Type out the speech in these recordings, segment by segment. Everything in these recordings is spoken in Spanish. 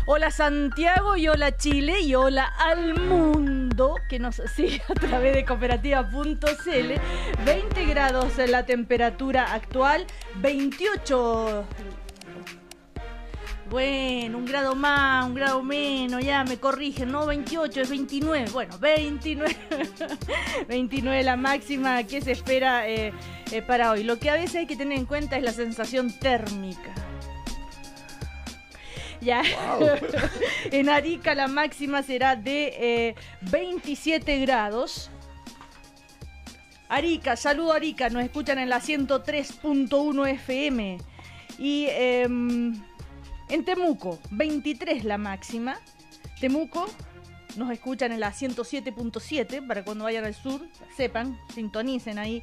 Hola Santiago y hola Chile y hola al mundo que nos sigue a través de cooperativa.cl. 20 grados en la temperatura actual, 28. Bueno, un grado más, un grado menos, ya me corrigen, no 28, es 29. Bueno, 29. 29 la máxima que se espera para hoy. Lo que a veces hay que tener en cuenta es la sensación térmica. Ya. Wow. En Arica la máxima será de 27 grados. Arica, saludo Arica, nos escuchan en la 103.1 FM. Y en Temuco, 23 la máxima. Temuco, nos escuchan en la 107.7, para cuando vayan al sur, sepan, sintonicen ahí.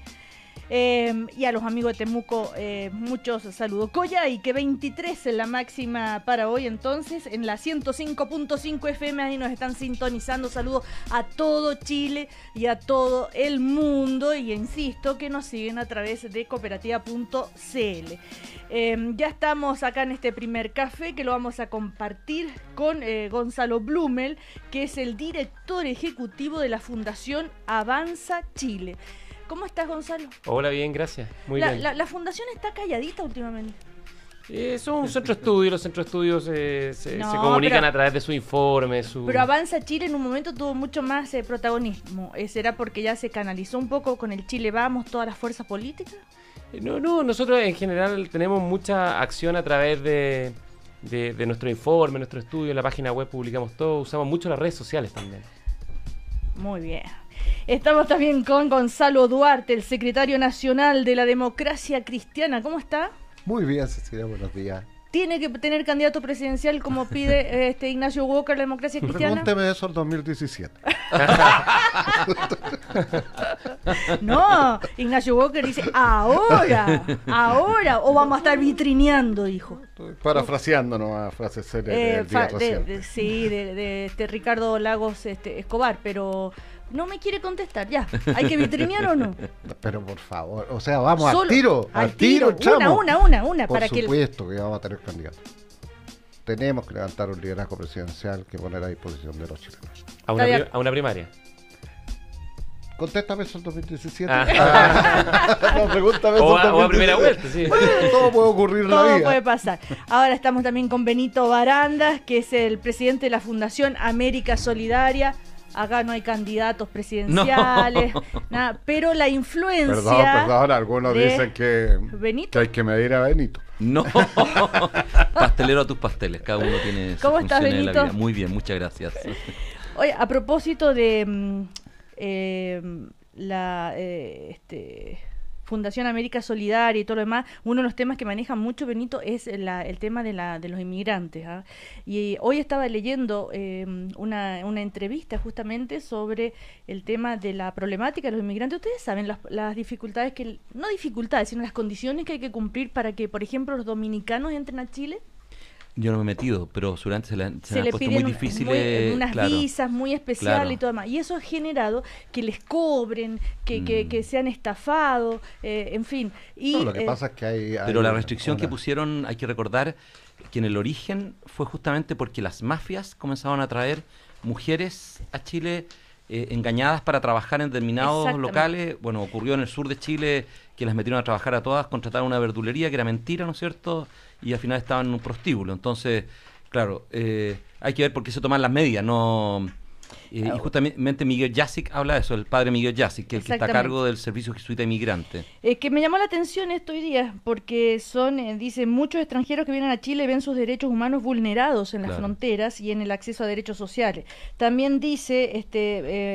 Y a los amigos de Temuco, muchos saludos. Coyhai, que 23 es la máxima para hoy, entonces, en la 105.5 FM, ahí nos están sintonizando. Saludos a todo Chile y a todo el mundo, y insisto, que nos siguen a través de cooperativa.cl. Ya estamos acá en este primer café, que lo vamos a compartir con Gonzalo Blumel, que es el director ejecutivo de la Fundación Avanza Chile. ¿Cómo estás, Gonzalo? Hola, bien, gracias. Muy bien. La fundación está calladita últimamente. Son un centro de estudio, los centros de estudio se comunican a través de su informe. Pero Avanza Chile en un momento tuvo mucho más protagonismo. ¿Será porque ya se canalizó un poco con el Chile Vamos, todas las fuerzas políticas? No, nosotros en general tenemos mucha acción a través de nuestro informe, nuestro estudio, en la página web publicamos todo, usamos mucho las redes sociales también. Muy bien. Estamos también con Gonzalo Duarte, el secretario nacional de la Democracia Cristiana. ¿Cómo está? Muy bien, Cecilia, buenos días. ¿Tiene que tener candidato presidencial como pide Ignacio Walker, la Democracia Cristiana? Pregúnteme eso el 2017. No, Ignacio Walker dice ahora, o vamos a estar vitrineando, dijo. Estoy parafraseando nomás frases serias del día reciente. Sí, de Ricardo Lagos Escobar, pero no me quiere contestar, ya. ¿Hay que vitrinear o no? Pero por favor, o sea, vamos al tiro, chamo. Una, por para que... Por supuesto que vamos a tener candidato. Tenemos que levantar un liderazgo presidencial que poner a disposición de los chilenos. ¿A una primaria? Contéstame eso el 2017. No, pregúntame eso o a primera vuelta, sí. Bueno, todo puede ocurrir en la vida. Todo puede pasar. Ahora estamos también con Benito Barandas, que es el presidente de la Fundación América Solidaria. Acá no hay candidatos presidenciales, nada, pero la influencia... Perdón, algunos dicen que hay que medir a Benito. No, pastelero a tus pasteles, cada uno tiene ¿Cómo estás, Benito? En la vida. Muy bien, muchas gracias. Oye, a propósito de Fundación América Solidaria y todo lo demás, uno de los temas que maneja mucho Benito es el tema de los inmigrantes, ¿eh? Y hoy estaba leyendo una entrevista justamente sobre el tema de la problemática de los inmigrantes. Ustedes saben las dificultades no dificultades, sino las condiciones que hay que cumplir para que, por ejemplo, los dominicanos entren a Chile. Yo no me he metido, pero seguramente se han puesto muy difíciles. Unas visas muy especiales y todo demás. Y eso ha generado que les cobren, que sean estafados, en fin. Y, lo que pasa es que hay pero la restricción que pusieron, hay que recordar que en el origen fue justamente porque las mafias comenzaron a traer mujeres a Chile engañadas para trabajar en determinados locales. Bueno, ocurrió en el sur de Chile que las metieron a trabajar a todas, contrataron una verdulería que era mentira, ¿no es cierto? Y al final estaban en un prostíbulo. Entonces, claro, hay que ver por qué se toman las medidas, ¿no? Y justamente Miguel Yasic habla de eso, el padre Miguel Yasic, que está a cargo del Servicio Jesuita Inmigrante. Que me llamó la atención esto hoy día, porque dicen, muchos extranjeros que vienen a Chile ven sus derechos humanos vulnerados en las fronteras y en el acceso a derechos sociales. También dice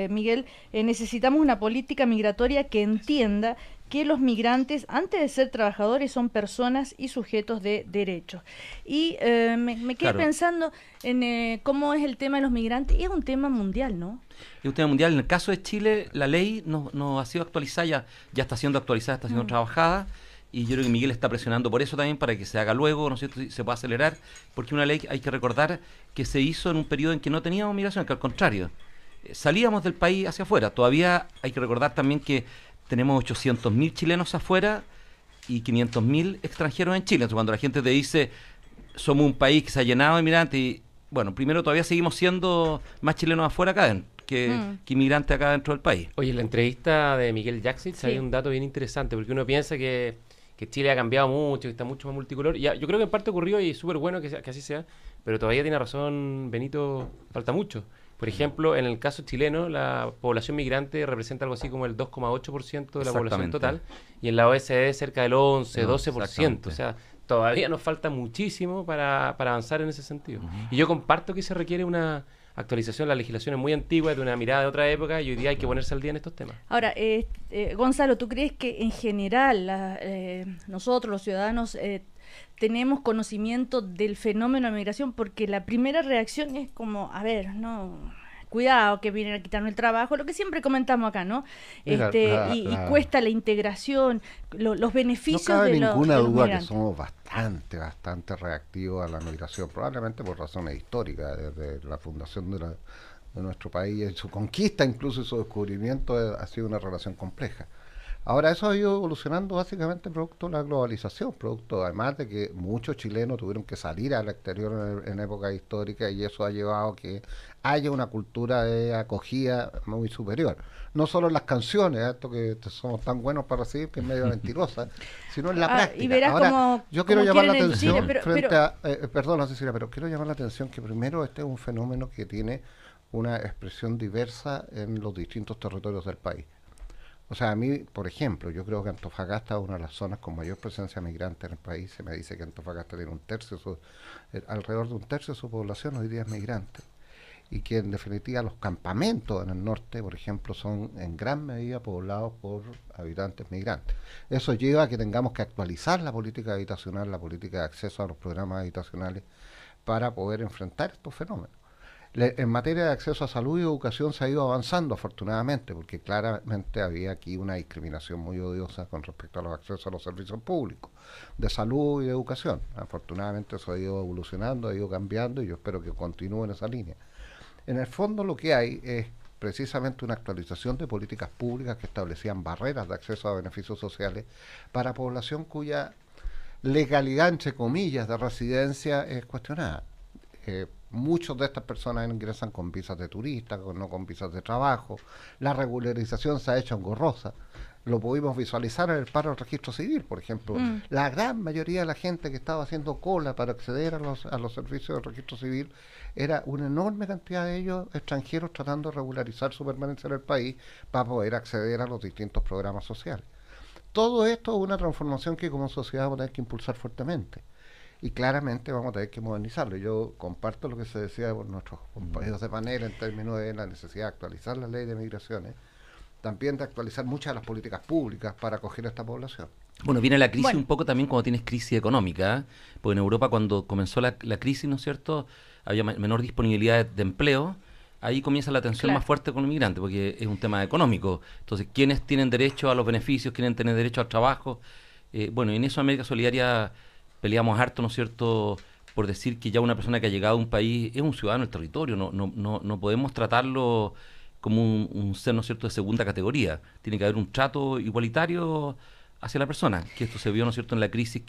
Miguel, necesitamos una política migratoria que entienda que los migrantes, antes de ser trabajadores, son personas y sujetos de derechos. Y me quedé pensando en cómo es el tema de los migrantes. Es un tema mundial, ¿no? Es un tema mundial. En el caso de Chile, la ley no ha sido actualizada, ya está siendo actualizada, está siendo trabajada, y yo creo que Miguel está presionando por eso también, para que se haga luego, ¿no es cierto?, y se pueda acelerar, porque una ley, hay que recordar, que se hizo en un periodo en que no teníamos migración, que al contrario, salíamos del país hacia afuera. Todavía hay que recordar también que tenemos 800.000 chilenos afuera y 500.000 extranjeros en Chile. Entonces, cuando la gente te dice somos un país que se ha llenado de inmigrantes bueno, primero todavía seguimos siendo más chilenos afuera acá que inmigrantes acá dentro del país. Oye, en la entrevista de Miguel Jaksic hay un dato bien interesante, porque uno piensa que Chile ha cambiado mucho, que está mucho más multicolor. Yo creo que en parte ocurrió y es súper bueno que así sea, pero todavía tiene razón Benito, falta mucho. Por ejemplo, en el caso chileno, la población migrante representa algo así como el 2,8% de la población total, y en la OSD cerca del 11, 12%. O sea, todavía nos falta muchísimo para avanzar en ese sentido. Y yo comparto que se requiere una actualización. La legislación es muy antigua, de una mirada de otra época, y hoy día hay que ponerse al día en estos temas. Ahora, Gonzalo, ¿tú crees que en general nosotros, los ciudadanos, tenemos conocimiento del fenómeno de migración? Porque la primera reacción es como, a ver, no, cuidado que vienen a quitarnos el trabajo, lo que siempre comentamos acá, ¿no? Mira, y cuesta la integración, los beneficios no cabe de ninguna de los duda migrantes. que somos bastante reactivos a la migración, probablemente por razones históricas, desde la fundación de nuestro país, en su conquista, incluso en su descubrimiento, ha sido una relación compleja. Ahora, eso ha ido evolucionando básicamente producto de la globalización, producto además de que muchos chilenos tuvieron que salir al exterior en época histórica, y eso ha llevado a que haya una cultura de acogida muy superior. No solo en las canciones, esto que somos tan buenos para recibir, que es medio mentirosa, sino en la práctica. Y verás ahora, yo quiero llamar la atención Chile, perdona, Cecilia, pero quiero llamar la atención que primero este es un fenómeno que tiene una expresión diversa en los distintos territorios del país. O sea, a mí, por ejemplo, yo creo que Antofagasta es una de las zonas con mayor presencia migrante en el país. Se me dice que Antofagasta tiene alrededor de un tercio de su población hoy día es migrante. Y que en definitiva los campamentos en el norte, por ejemplo, son en gran medida poblados por habitantes migrantes. Eso lleva a que tengamos que actualizar la política habitacional, la política de acceso a los programas habitacionales para poder enfrentar estos fenómenos. En materia de acceso a salud y educación se ha ido avanzando, afortunadamente, porque claramente había aquí una discriminación muy odiosa con respecto a los accesos a los servicios públicos de salud y de educación. Afortunadamente eso ha ido evolucionando, ha ido cambiando, y yo espero que continúe en esa línea. En el fondo lo que hay es precisamente una actualización de políticas públicas que establecían barreras de acceso a beneficios sociales para población cuya legalidad, entre comillas, de residencia es cuestionada. Muchos de estas personas ingresan con visas de turista, no con visas de trabajo. La regularización se ha hecho engorrosa. Lo pudimos visualizar en el paro del registro civil, por ejemplo. La gran mayoría de la gente que estaba haciendo cola para acceder a los servicios del registro civil era una enorme cantidad de ellos extranjeros tratando de regularizar su permanencia en el país para poder acceder a los distintos programas sociales. Todo esto es una transformación que como sociedad vamos a tener que impulsar fuertemente. Y claramente vamos a tener que modernizarlo. Yo comparto lo que se decía por nuestros compañeros de panel en términos de la necesidad de actualizar la ley de migraciones, también de actualizar muchas de las políticas públicas para acoger a esta población. Bueno, viene la crisis un poco también cuando tienes crisis económica, porque en Europa cuando comenzó la crisis, ¿no es cierto?, había menor disponibilidad de empleo. Ahí comienza la tensión más fuerte con los migrantes, porque es un tema económico. Entonces, ¿quiénes tienen derecho a los beneficios? ¿Quiénes tienen derecho al trabajo? Bueno, en eso América Solidaria peleamos harto, ¿no es cierto?, por decir que ya una persona que ha llegado a un país es un ciudadano del territorio. No podemos tratarlo como un ser, ¿no es cierto?, de segunda categoría. Tiene que haber un trato igualitario hacia la persona, que esto se vio, ¿no es cierto?, en la crisis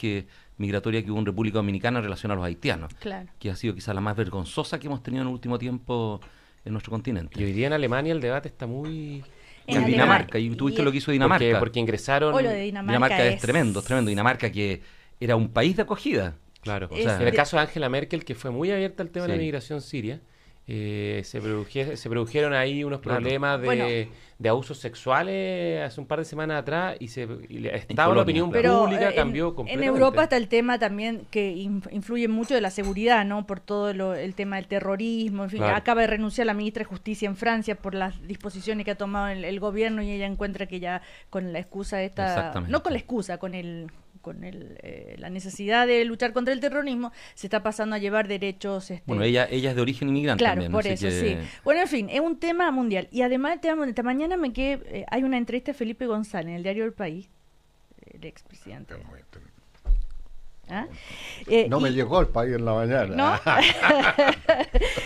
migratoria que hubo en República Dominicana en relación a los haitianos, que ha sido quizás la más vergonzosa que hemos tenido en el último tiempo en nuestro continente. Y hoy día en Alemania el debate está muy... En Dinamarca, y tú viste lo que hizo Dinamarca. Porque ingresaron... Lo de Dinamarca es tremendo. Dinamarca que era un país de acogida. Claro, o sea, en el caso de Angela Merkel, que fue muy abierta al tema de la migración siria, se produjeron ahí unos problemas de abusos sexuales hace un par de semanas atrás, y estaba la opinión pública, cambió completamente. En Europa está el tema también que influye mucho de la seguridad, ¿no? Por todo el tema del terrorismo, en fin, acaba de renunciar la ministra de Justicia en Francia por las disposiciones que ha tomado el gobierno, y ella encuentra que ya con la excusa no con la excusa, con la necesidad de luchar contra el terrorismo, se está pasando a llevar derechos... Bueno, ella es de origen inmigrante también. Claro, por eso, sí. Bueno, en fin, es un tema mundial. Y además, esta mañana hay una entrevista a Felipe González en el diario El País, el expresidente. Me llegó El País en la mañana. ¿No?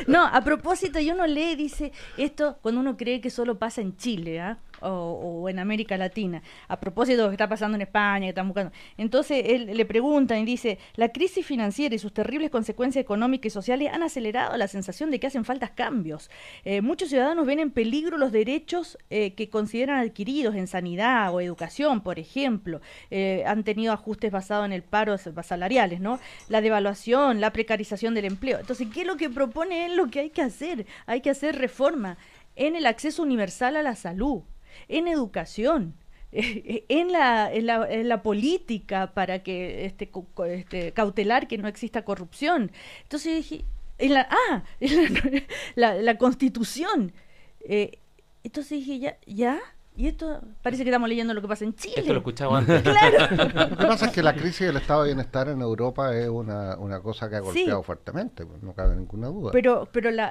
No, a propósito, y uno lee y dice, esto cuando uno cree que solo pasa en Chile, o en América Latina, a propósito de lo que está pasando en España, que están buscando. Entonces él le preguntan y dice, la crisis financiera y sus terribles consecuencias económicas y sociales han acelerado la sensación de que hacen falta cambios. Muchos ciudadanos ven en peligro los derechos que consideran adquiridos en sanidad o educación, por ejemplo. Han tenido ajustes basados en el paro salariales, ¿no? La devaluación, la precarización del empleo. Entonces, ¿qué es lo que propone él? Lo que hay que hacer. Hay que hacer reforma en el acceso universal a la salud, en educación, en la política para que cautelar que no exista corrupción. Entonces dije, la Constitución. Entonces dije, ya. Y esto parece que estamos leyendo lo que pasa en Chile. Esto lo escuchaba antes. Claro. Lo que pasa es que la crisis del estado de bienestar en Europa es una cosa que ha golpeado fuertemente, pues, no cabe ninguna duda. Pero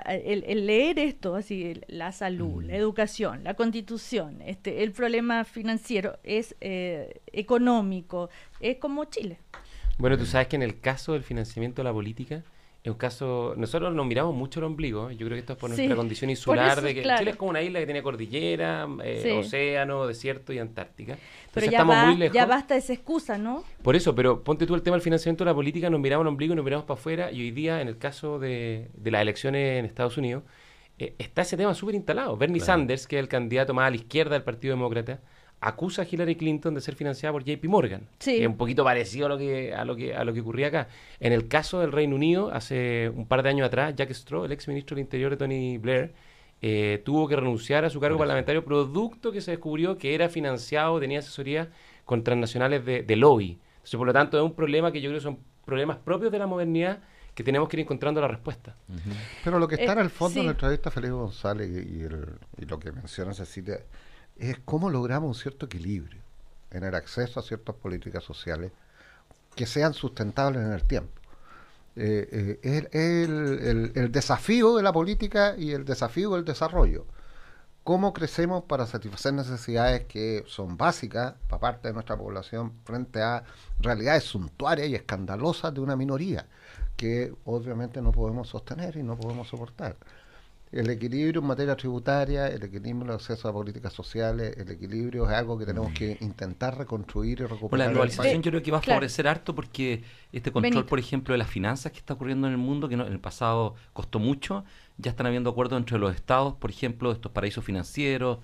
el leer esto, así, la salud, la educación, la Constitución, el problema financiero es económico, es como Chile. Bueno, tú sabes que en el caso del financiamiento de la política, es un caso, nosotros nos miramos mucho el ombligo, yo creo que esto es por nuestra condición insular, de que Chile es como una isla que tiene cordillera, océano, desierto y Antártica. Pero estamos muy lejos. Ya basta esa excusa, ¿no? Por eso, pero ponte tú el tema del financiamiento de la política, nos miramos el ombligo y nos miramos para afuera, y hoy día, en el caso de las elecciones en Estados Unidos, está ese tema súper instalado. Bernie Sanders, que es el candidato más a la izquierda del Partido Demócrata, acusa a Hillary Clinton de ser financiada por JP Morgan, que es un poquito parecido a lo que ocurría acá. En el caso del Reino Unido, hace un par de años atrás, Jack Straw, el ex ministro del Interior de Tony Blair, tuvo que renunciar a su cargo parlamentario producto que se descubrió que era financiado, tenía asesoría con transnacionales de lobby. Entonces, por lo tanto, es un problema que yo creo que son problemas propios de la modernidad que tenemos que ir encontrando la respuesta. Pero lo que está en el fondo de nuestra entrevista Felipe González y lo que menciona Cecilia es cómo logramos un cierto equilibrio en el acceso a ciertas políticas sociales que sean sustentables en el tiempo. El desafío de la política y el desafío del desarrollo. ¿Cómo crecemos para satisfacer necesidades que son básicas para parte de nuestra población frente a realidades suntuarias y escandalosas de una minoría que obviamente no podemos sostener y no podemos soportar? El equilibrio en materia tributaria, el equilibrio en el acceso a políticas sociales, el equilibrio es algo que tenemos que intentar reconstruir y recuperar. La globalización yo creo que va a favorecer harto porque este control, por ejemplo, de las finanzas que está ocurriendo en el mundo, que en el pasado costó mucho, ya están habiendo acuerdos entre los estados, por ejemplo, de estos paraísos financieros,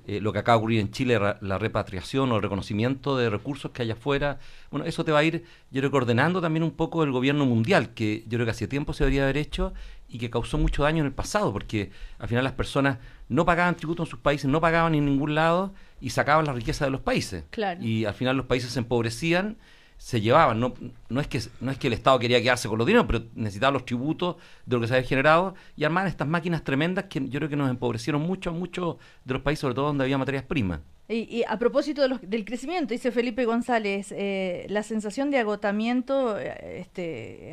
lo que acaba de ocurrir en Chile, la repatriación o el reconocimiento de recursos que hay afuera. Bueno, eso te va a ir, yo creo que ordenando también un poco el gobierno mundial, que yo creo que hace tiempo se debería haber hecho y que causó mucho daño en el pasado, porque al final las personas no pagaban tributo en sus países, no pagaban en ningún lado y sacaban la riqueza de los países. Claro. Y al final los países se empobrecían, se llevaban. No es que el Estado quería quedarse con los dineros, pero necesitaba los tributos de lo que se había generado y armaban estas máquinas tremendas que yo creo que nos empobrecieron mucho de los países, sobre todo donde había materias primas. Y a propósito del crecimiento, dice Felipe González, la sensación de agotamiento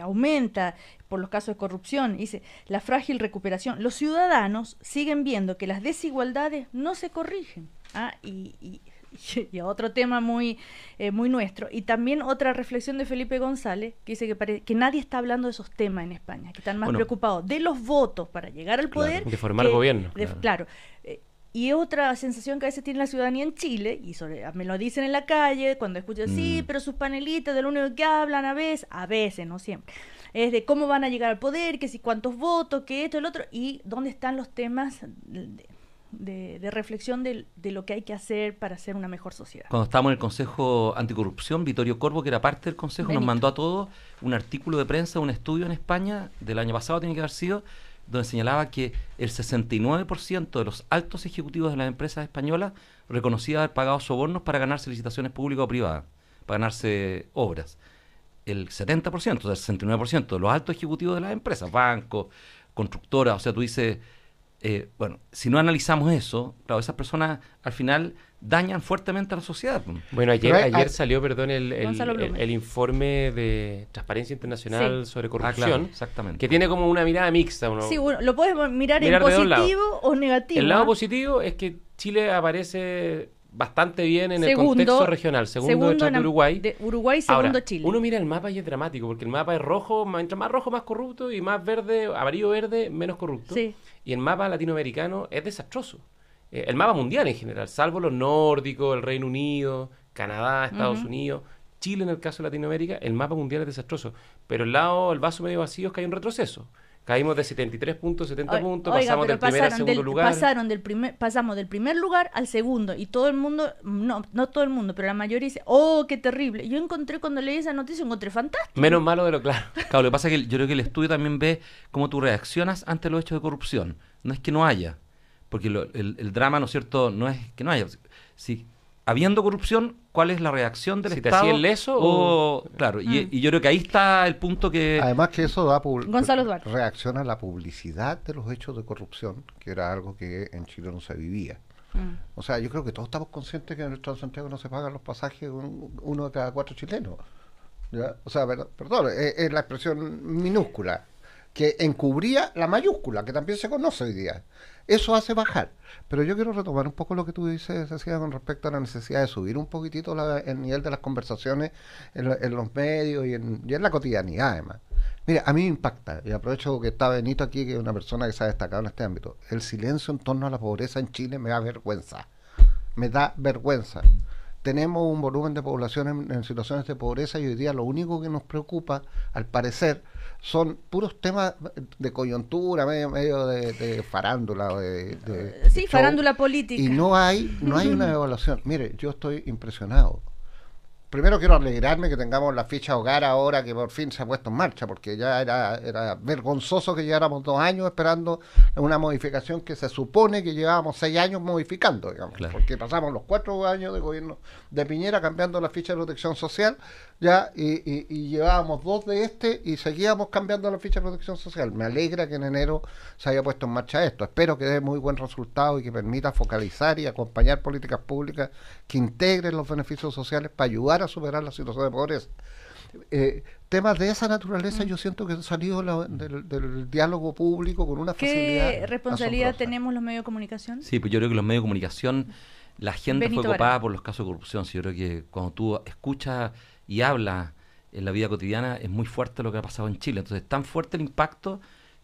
aumenta por los casos de corrupción. Dice, la frágil recuperación. Los ciudadanos siguen viendo que las desigualdades no se corrigen. Y otro tema muy nuestro. Y también otra reflexión de Felipe González, que dice que nadie está hablando de esos temas en España, que están más preocupados de los votos para llegar al poder. De formar gobierno. Claro. Y otra sensación que a veces tiene la ciudadanía en Chile, y me lo dicen en la calle, cuando escuchan, sí, pero sus panelistas de lo único que hablan a veces, no siempre, es de cómo van a llegar al poder, que si cuántos votos, que esto, el otro, y dónde están los temas de reflexión de lo que hay que hacer para hacer una mejor sociedad. Cuando estábamos en el Consejo Anticorrupción, Vittorio Corvo, que era parte del Consejo, nos mandó a todos un artículo de prensa, un estudio en España, del año pasado tiene que haber sido, donde señalaba que el 69% de los altos ejecutivos de las empresas españolas reconocía haber pagado sobornos para ganarse licitaciones públicas o privadas, para ganarse obras. El 70%, o sea, el 69% de los altos ejecutivos de las empresas, bancos, constructoras, o sea, tú dices, bueno, si no analizamos eso, claro, esas personas al final dañan fuertemente a la sociedad. Bueno, ayer salió, perdón, el informe de Transparencia Internacional sobre corrupción, claro, exactamente, que tiene como una mirada mixta. Sí, bueno, lo puedes mirar en positivo o negativo. El lado positivo es que Chile aparece bastante bien en el contexto regional, segundo detrás de Uruguay. Uruguay, segundo ahora, Chile. Uno mira el mapa y es dramático, porque el mapa es rojo, mientras más rojo más corrupto, y más verde, amarillo-verde, menos corrupto. Sí. Y el mapa latinoamericano es desastroso. el mapa mundial en general, salvo los nórdicos, el Reino Unido, Canadá, Estados Unidos, Chile en el caso de Latinoamérica, el mapa mundial es desastroso. Pero el vaso medio vacío es que hay un retroceso. Caímos de 73 puntos, 70 puntos, pasamos del primer al segundo lugar. Pasamos del primer lugar al segundo, y todo el mundo, no todo el mundo, pero la mayoría dice, oh, qué terrible. Yo cuando leí esa noticia, encontré fantástico. Menos malo de lo claro. Claro, lo que pasa es que yo creo que el estudio también ve cómo tú reaccionas ante los hechos de corrupción. No es que no haya, porque el drama, ¿no es cierto?, no es que no haya. Si habiendo corrupción, ¿cuál es la reacción del Estado? ¿Te hacía leso? Claro, y yo creo que ahí está el punto que... Además que eso Gonzalo Duarte. reacciona a la publicidad de los hechos de corrupción, que era algo que en Chile no se vivía. O sea, yo creo que todos estamos conscientes que en el Transantiago no se pagan los pasajes uno de cada 4 chilenos. ¿Ya? O sea, perdón, es la expresión minúscula, que encubría la mayúscula, que también se conoce hoy día. Eso hace bajar. Pero yo quiero retomar un poco lo que tú dices, Cecilia, con respecto a la necesidad de subir un poquitito el nivel de las conversaciones en los medios y en la cotidianidad, además. Mira, a mí me impacta, y aprovecho que está Benito aquí, que es una persona que se ha destacado en este ámbito. El silencio en torno a la pobreza en Chile me da vergüenza. Me da vergüenza. Tenemos un volumen de población en situaciones de pobreza, y hoy día lo único que nos preocupa, al parecer, son puros temas de coyuntura, medio de farándula. Sí, farándula política. Y no hay una evaluación. Mire, yo estoy impresionado. Primero quiero alegrarme que tengamos la ficha hogar ahora, que por fin se ha puesto en marcha, porque ya era vergonzoso que lleváramos 2 años esperando una modificación que se supone que llevábamos 6 años modificando, digamos, claro. Porque pasamos los 4 años de gobierno de Piñera cambiando la ficha de protección social, ya y llevábamos 2 de y seguíamos cambiando la ficha de protección social. Me alegra que en enero se haya puesto en marcha esto. Espero que dé muy buen resultado y que permita focalizar y acompañar políticas públicas que integren los beneficios sociales para ayudar a superar la situación de pobreza. Temas de esa naturaleza yo siento que han salido del diálogo público con una facilidad. ¿Qué responsabilidad asombrosa. tenemos los medios de comunicación? Sí, pues yo creo que los medios de comunicación, la gente Benito fue copada Vara. por los casos de corrupción. Sí, yo creo que cuando tú escuchas y hablas en la vida cotidiana, es muy fuerte lo que ha pasado en Chile. Entonces, es tan fuerte el impacto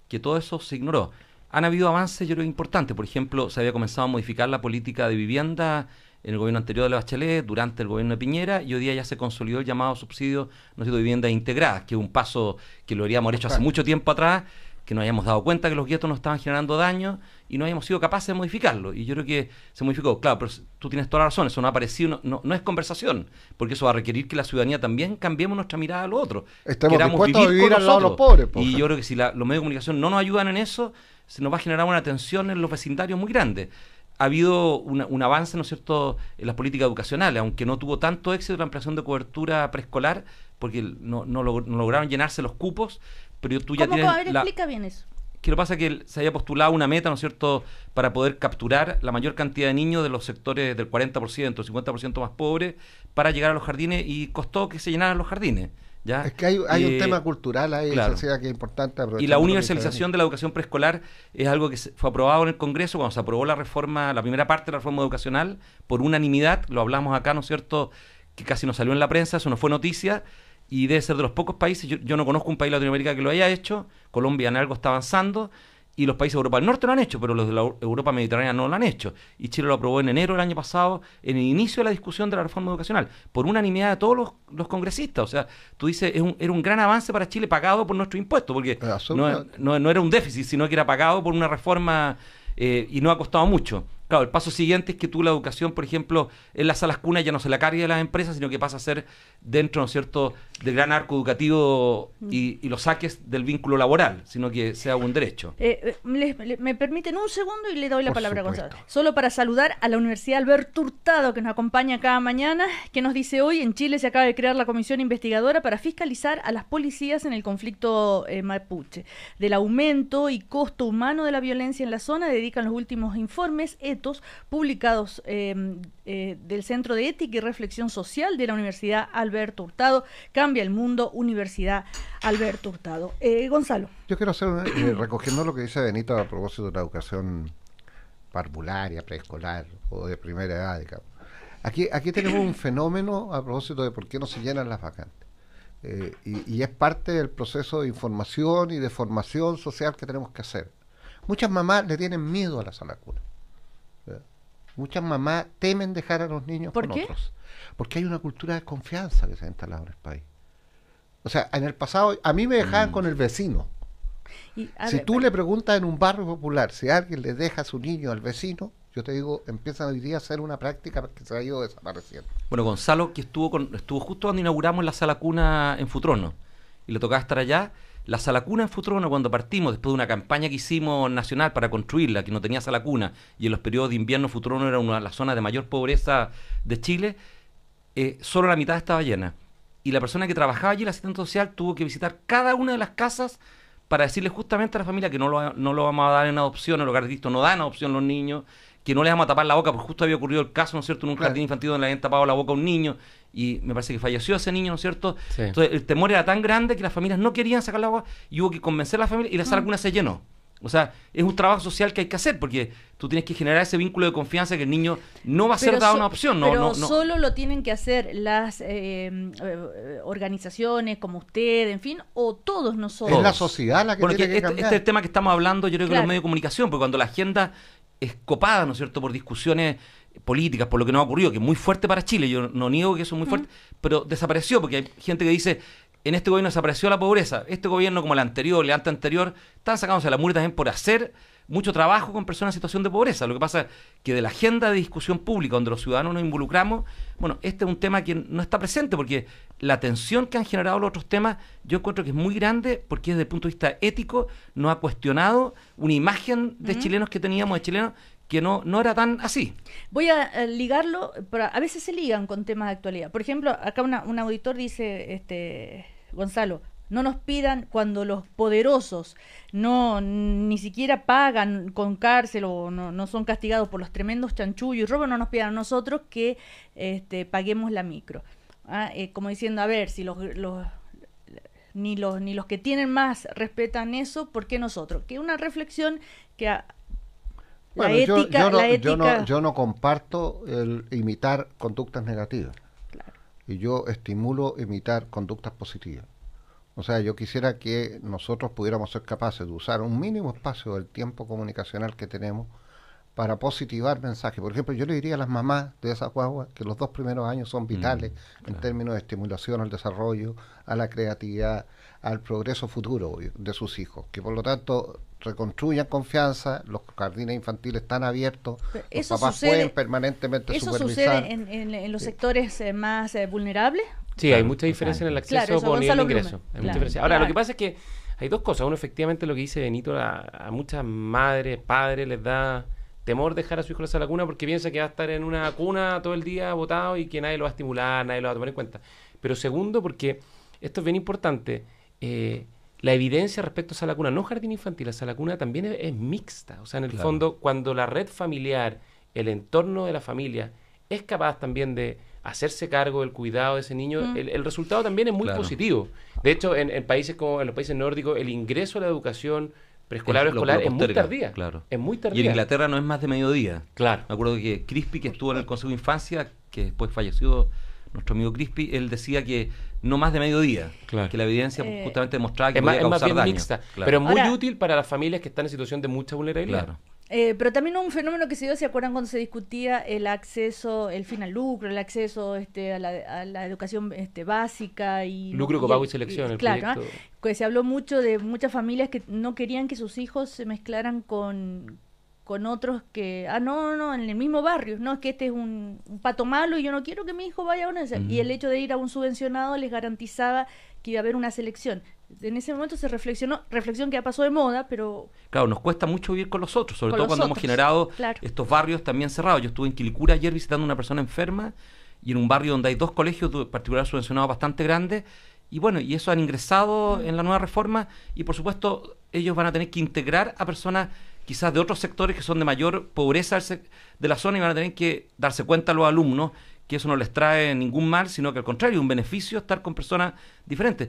que todo eso se ignoró. Han habido avances, yo creo, importantes. Por ejemplo, se había comenzado a modificar la política de vivienda en el gobierno anterior de la Bachelet, durante el gobierno de Piñera, y hoy día ya se consolidó el llamado subsidio, no sé, de viviendas integradas, que es un paso que lo habríamos hecho hace mucho tiempo atrás, que nos habíamos dado cuenta que los guetos nos estaban generando daño y no habíamos sido capaces de modificarlo. Y yo creo que se modificó. Claro, pero tú tienes toda la razón, eso no ha aparecido, no es conversación, porque eso va a requerir que la ciudadanía también cambiemos nuestra mirada a lo otro. Estamos Queramos dispuestos a vivir con al lado de los nosotros. pobres. Y yo creo que si los medios de comunicación no nos ayudan en eso, se nos va a generar una tensión en los vecindarios muy grande. Ha habido un avance, ¿no es cierto?, en las políticas educacionales, aunque no tuvo tanto éxito la ampliación de cobertura preescolar, porque no lograron llenarse los cupos, pero tú ya tienes... A ver, explica bien eso. Que lo que pasa es que se haya postulado una meta, ¿no es cierto?, para poder capturar la mayor cantidad de niños de los sectores del 40%, 50% más pobres, para llegar a los jardines, y costó que se llenaran los jardines. ¿Ya? Es que hay un tema cultural ahí, claro. que es importante. Y la universalización de la educación preescolar es algo que fue aprobado en el Congreso cuando se aprobó la reforma, la primera parte de la reforma educacional, por unanimidad. Lo hablamos acá, ¿no es cierto?, que casi no salió en la prensa, eso no fue noticia, y debe ser de los pocos países, yo no conozco un país de Latinoamérica que lo haya hecho. Colombia en algo está avanzando, y los países de Europa del Norte lo han hecho, pero los de la Europa mediterránea no lo han hecho. Y Chile lo aprobó en enero del año pasado, en el inicio de la discusión de la reforma educacional, por unanimidad de todos los congresistas. O sea, tú dices, era un gran avance para Chile pagado por nuestro impuesto, porque no era un déficit, sino que era pagado por una reforma y no ha costado mucho. Claro, el paso siguiente es que tú la educación, por ejemplo, en las salas cunas ya no se la cargue de las empresas, sino que pasa a ser dentro, ¿no es cierto?, del gran arco educativo y lo saques del vínculo laboral, sino que sea un derecho. Me permiten un segundo y le doy la Por palabra supuesto. a Gonzalo. Solo para saludar a la Universidad Alberto Hurtado, que nos acompaña cada mañana, que nos dice hoy: en Chile se acaba de crear la comisión investigadora para fiscalizar a las policías en el conflicto mapuche. Del aumento y costo humano de la violencia en la zona dedican los últimos informes publicados del Centro de Ética y Reflexión Social de la Universidad Alberto Hurtado. Cambia el mundo, Universidad Alberto Hurtado. Gonzalo. Yo quiero hacer, recogiendo lo que dice Benito a propósito de la educación parvularia, preescolar o de primera edad, digamos. Aquí tenemos un fenómeno a propósito de por qué no se llenan las vacantes. Y es parte del proceso de información y de formación social que tenemos que hacer. Muchas mamás le tienen miedo a la sala cuna. Muchas mamás temen dejar a los niños ¿Por con qué? otros. Porque hay una cultura de desconfianza que se ha instalado en el país. O sea, en el pasado, a mí me dejaban con el vecino. Si tú le preguntas en un barrio popular si alguien le deja a su niño al vecino, yo te digo, empieza hoy día a ser una práctica que se ha ido desapareciendo. Bueno, Gonzalo, que estuvo justo cuando inauguramos la sala cuna en Futrono, y le tocaba estar allá. La sala cuna en Futrono, cuando partimos, después de una campaña que hicimos nacional para construirla, que no tenía sala cuna, y en los periodos de invierno Futrono era una de las zonas de mayor pobreza de Chile, solo la mitad estaba llena. Y la persona que trabajaba allí, la asistente social, tuvo que visitar cada una de las casas para decirle justamente a la familia que no lo vamos a dar en adopción, el hogar de Cristo no da en adopción los niños, que no le vamos a tapar la boca, porque justo había ocurrido el caso, ¿no es cierto?, en un jardín infantil donde le habían tapado la boca a un niño, y me parece que falleció ese niño, ¿no es cierto? Sí. Entonces el temor era tan grande que las familias no querían sacar la boca, y hubo que convencer a la familia, y la sala cuna se llenó. O sea, es un trabajo social que hay que hacer, porque tú tienes que generar ese vínculo de confianza que el niño no va a ser dado una opción. Pero solo lo tienen que hacer las organizaciones como usted, en fin, o todos nosotros. Es la sociedad la que tiene que cambiar. Este es el tema que estamos hablando, yo creo que los medios de comunicación, porque cuando la agenda es copada, ¿no es cierto?, por discusiones políticas, por lo que nos ha ocurrido, que es muy fuerte para Chile, yo no niego que eso es muy fuerte, pero desapareció, porque hay gente que dice, en este gobierno desapareció la pobreza, este gobierno como el anterior, el anterior, están sacándose la mugre también por hacer mucho trabajo con personas en situación de pobreza. Lo que pasa es que de la agenda de discusión pública donde los ciudadanos nos involucramos, bueno, este es un tema que no está presente, porque la tensión que han generado los otros temas, yo encuentro que es muy grande, porque desde el punto de vista ético nos ha cuestionado una imagen de chilenos que teníamos, de chilenos, que no era tan así. Voy a ligarlo, pero a veces se ligan con temas de actualidad. Por ejemplo, acá un auditor dice, Gonzalo, no nos pidan cuando los poderosos ni siquiera pagan con cárcel o no son castigados por los tremendos chanchullos y robos, no nos pidan a nosotros que paguemos la micro. Como diciendo, a ver, si ni los que tienen más respetan eso, ¿por qué nosotros? Que una reflexión que... Bueno, yo no comparto el imitar conductas negativas. Claro. Y yo estimulo imitar conductas positivas. O sea, yo quisiera que nosotros pudiéramos ser capaces de usar un mínimo espacio del tiempo comunicacional que tenemos para positivar mensajes. Por ejemplo, yo le diría a las mamás de esas guaguas que los 2 primeros años son vitales en términos de estimulación al desarrollo, a la creatividad, al progreso futuro de sus hijos, que por lo tanto reconstruyan confianza, los jardines infantiles están abiertos, los papás pueden permanentemente supervisar. ¿Eso sucede en los sectores más vulnerables? Sí, hay mucha diferencia en el acceso por nivel de ingreso. Ahora, lo que pasa es que hay dos cosas. Uno, efectivamente, lo que dice Benito, a muchas madres, padres, les da temor dejar a su hijo en la cuna porque piensa que va a estar en una cuna todo el día botado y que nadie lo va a estimular, nadie lo va a tomar en cuenta. Pero segundo, porque esto es bien importante, la evidencia respecto a sala cuna, no jardín infantil, la sala cuna también es mixta. O sea, en el fondo, cuando la red familiar, el entorno de la familia, es capaz también de hacerse cargo del cuidado de ese niño, el resultado también es muy positivo. De hecho, en países como en los países nórdicos, el ingreso a la educación preescolar o escolar es muy tardía. Claro. Es muy tardía. Y en Inglaterra no es más de mediodía. Claro. Me acuerdo que Crispy, que estuvo en el Consejo de Infancia, que después falleció nuestro amigo Crispy, él decía que no más de mediodía, que la evidencia justamente demostraba que podía causar daño. Mixta, pero es muy útil para las familias que están en situación de mucha vulnerabilidad. Claro. Pero también un fenómeno que se dio, ¿se acuerdan cuando se discutía el acceso, el fin al lucro, el acceso a la educación básica y lucro, copago y selección, el proyecto? Que se habló mucho de muchas familias que no querían que sus hijos se mezclaran con otros que, no, en el mismo barrio, no, es que este es un pato malo y yo no quiero que mi hijo vaya a una... Y el hecho de ir a un subvencionado les garantizaba que iba a haber una selección. En ese momento se reflexión que ya pasó de moda, pero... Claro, nos cuesta mucho vivir con los otros, sobre todo cuando hemos generado estos barrios también cerrados. Yo estuve en Quilicura ayer visitando a una persona enferma y en un barrio donde hay 2 colegios particulares subvencionados bastante grandes, y bueno, y eso han ingresado en la nueva reforma, y por supuesto ellos van a tener que integrar a personas quizás de otros sectores que son de mayor pobreza de la zona, y van a tener que darse cuenta a los alumnos que eso no les trae ningún mal, sino que al contrario, un beneficio estar con personas diferentes.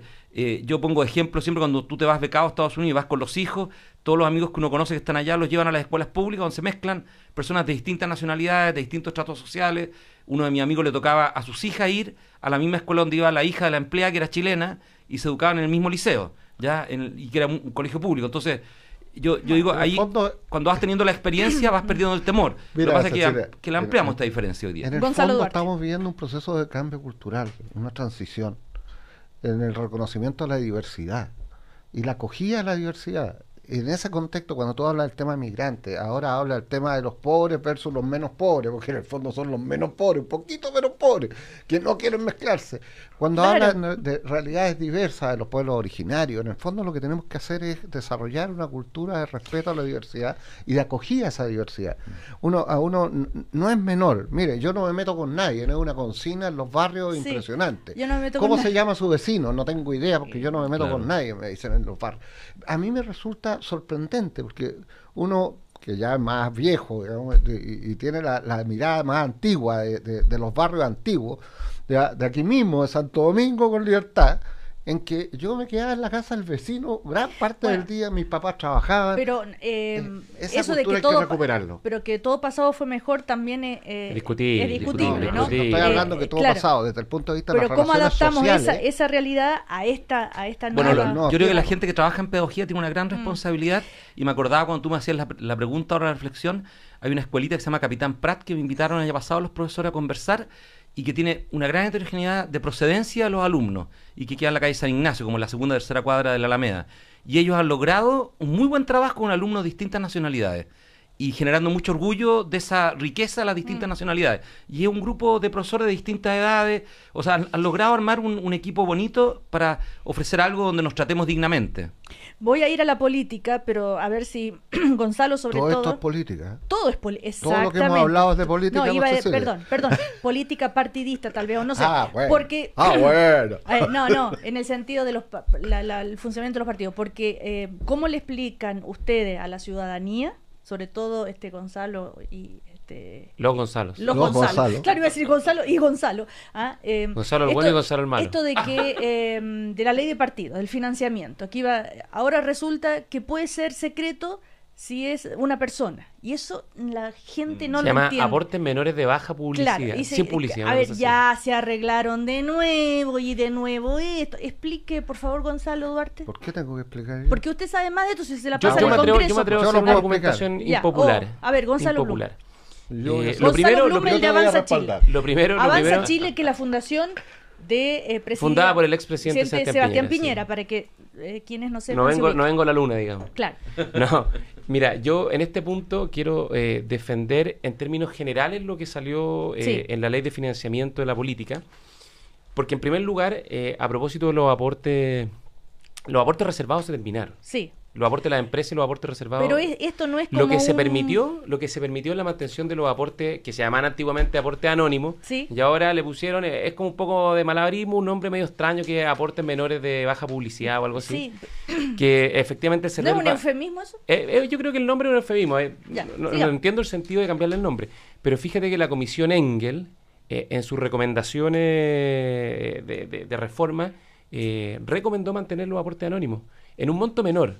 Yo pongo ejemplo siempre cuando tú te vas becado a Estados Unidos y vas con los hijos, todos los amigos que uno conoce que están allá los llevan a las escuelas públicas donde se mezclan personas de distintas nacionalidades, de distintos estratos sociales. Uno de mis amigos le tocaba a sus hijas ir a la misma escuela donde iba la hija de la empleada que era chilena y se educaban en el mismo liceo, y que era un colegio público. Entonces, yo digo, ahí, cuando vas teniendo la experiencia, vas perdiendo el temor. Lo que pasa es que la ampliamos esta diferencia hoy día. En el fondo estamos viviendo un proceso de cambio cultural, una transición, en el reconocimiento de la diversidad y la acogida de la diversidad. En ese contexto, cuando tú hablas del tema migrante, ahora habla del tema de los pobres versus los menos pobres, porque en el fondo son los menos pobres, un poquito menos pobres, que no quieren mezclarse. Cuando hablan de realidades diversas de los pueblos originarios, en el fondo lo que tenemos que hacer es desarrollar una cultura de respeto a la diversidad y de acogida a esa diversidad. Uno no es menor. Mire, yo no me meto con nadie, no es una consigna en los barrios impresionante. Yo no me meto ¿Cómo con se llama su vecino? No tengo idea, porque yo no me meto con nadie, me dicen en los barrios. A mí me resulta sorprendente, porque uno que ya es más viejo, digamos, y tiene la mirada más antigua de los barrios antiguos, de aquí mismo, de Santo Domingo con Libertad, en que yo me quedaba en la casa del vecino gran parte del día, mis papás trabajaban. Pero eso de que todo, hay que recuperarlo. Pero que todo pasado fue mejor también es discutible, ¿no? No estoy hablando que todo pasado desde el punto de vista de las relaciones sociales. Pero ¿cómo adaptamos esa realidad a esta nueva? Yo creo que la gente que trabaja en pedagogía tiene una gran responsabilidad, y me acordaba cuando tú me hacías la pregunta ahora, la reflexión, hay una escuelita que se llama Capitán Prat que me invitaron el año pasado los profesores a conversar, y que tiene una gran heterogeneidad de procedencia de los alumnos, y que queda en la calle San Ignacio, como en la segunda o tercera cuadra de la Alameda. Y ellos han logrado un muy buen trabajo con alumnos de distintas nacionalidades, y generando mucho orgullo de esa riqueza de las distintas nacionalidades. Y es un grupo de profesores de distintas edades, o sea, han logrado armar un equipo bonito para ofrecer algo donde nos tratemos dignamente. Voy a ir a la política, pero a ver si Gonzalo todo esto es política. Todo es política, exactamente. Todo lo que hemos hablado es de política. No, perdón, política partidista tal vez, o no sé. Bueno. Porque, bueno. No, en el sentido de el funcionamiento de los partidos, porque ¿cómo le explican ustedes a la ciudadanía, sobre todo Gonzalo y los Gonzalos. Los Gonzalo. Claro, iba a decir Gonzalo y Gonzalo. Gonzalo el bueno y Gonzalo el malo. Esto de que de la ley de partidos, del financiamiento, ahora resulta que puede ser secreto si es una persona, y eso la gente no lo entiende. Se llama aportes menores de baja publicidad, claro, sin publicidad. A ver, ya se arreglaron de nuevo esto. Explique, por favor, Gonzalo Duarte. ¿Por qué tengo que explicar? Porque usted sabe más de esto, si se la pasa en el Congreso. Yo me atrevo a hacer una argumentación impopular. A ver, Gonzalo impopular. Lo primero de Avanza Chile. Avanza Chile, que la fundación fundada por el expresidente Sebastián Piñera, para que quienes no sepan. No vengo a la luna, digamos. Claro. No, mira, yo en este punto quiero defender en términos generales lo que salió en la ley de financiamiento de la política, porque en primer lugar, a propósito de los aportes reservados se terminaron. Sí. Los aportes de las empresas y los aportes reservados. Pero esto no es como lo que se permitió es la mantención de los aportes que se llamaban antiguamente aportes anónimos. ¿Sí? Y ahora le pusieron, es como un poco de malabarismo, un nombre medio extraño, que es aportes menores de baja publicidad o algo así. Sí. Que efectivamente ¿No es un eufemismo eso? Yo creo que el nombre es un eufemismo. No entiendo el sentido de cambiarle el nombre. Pero fíjate que la Comisión Engel, en sus recomendaciones de reforma, recomendó mantener los aportes anónimos en un monto menor.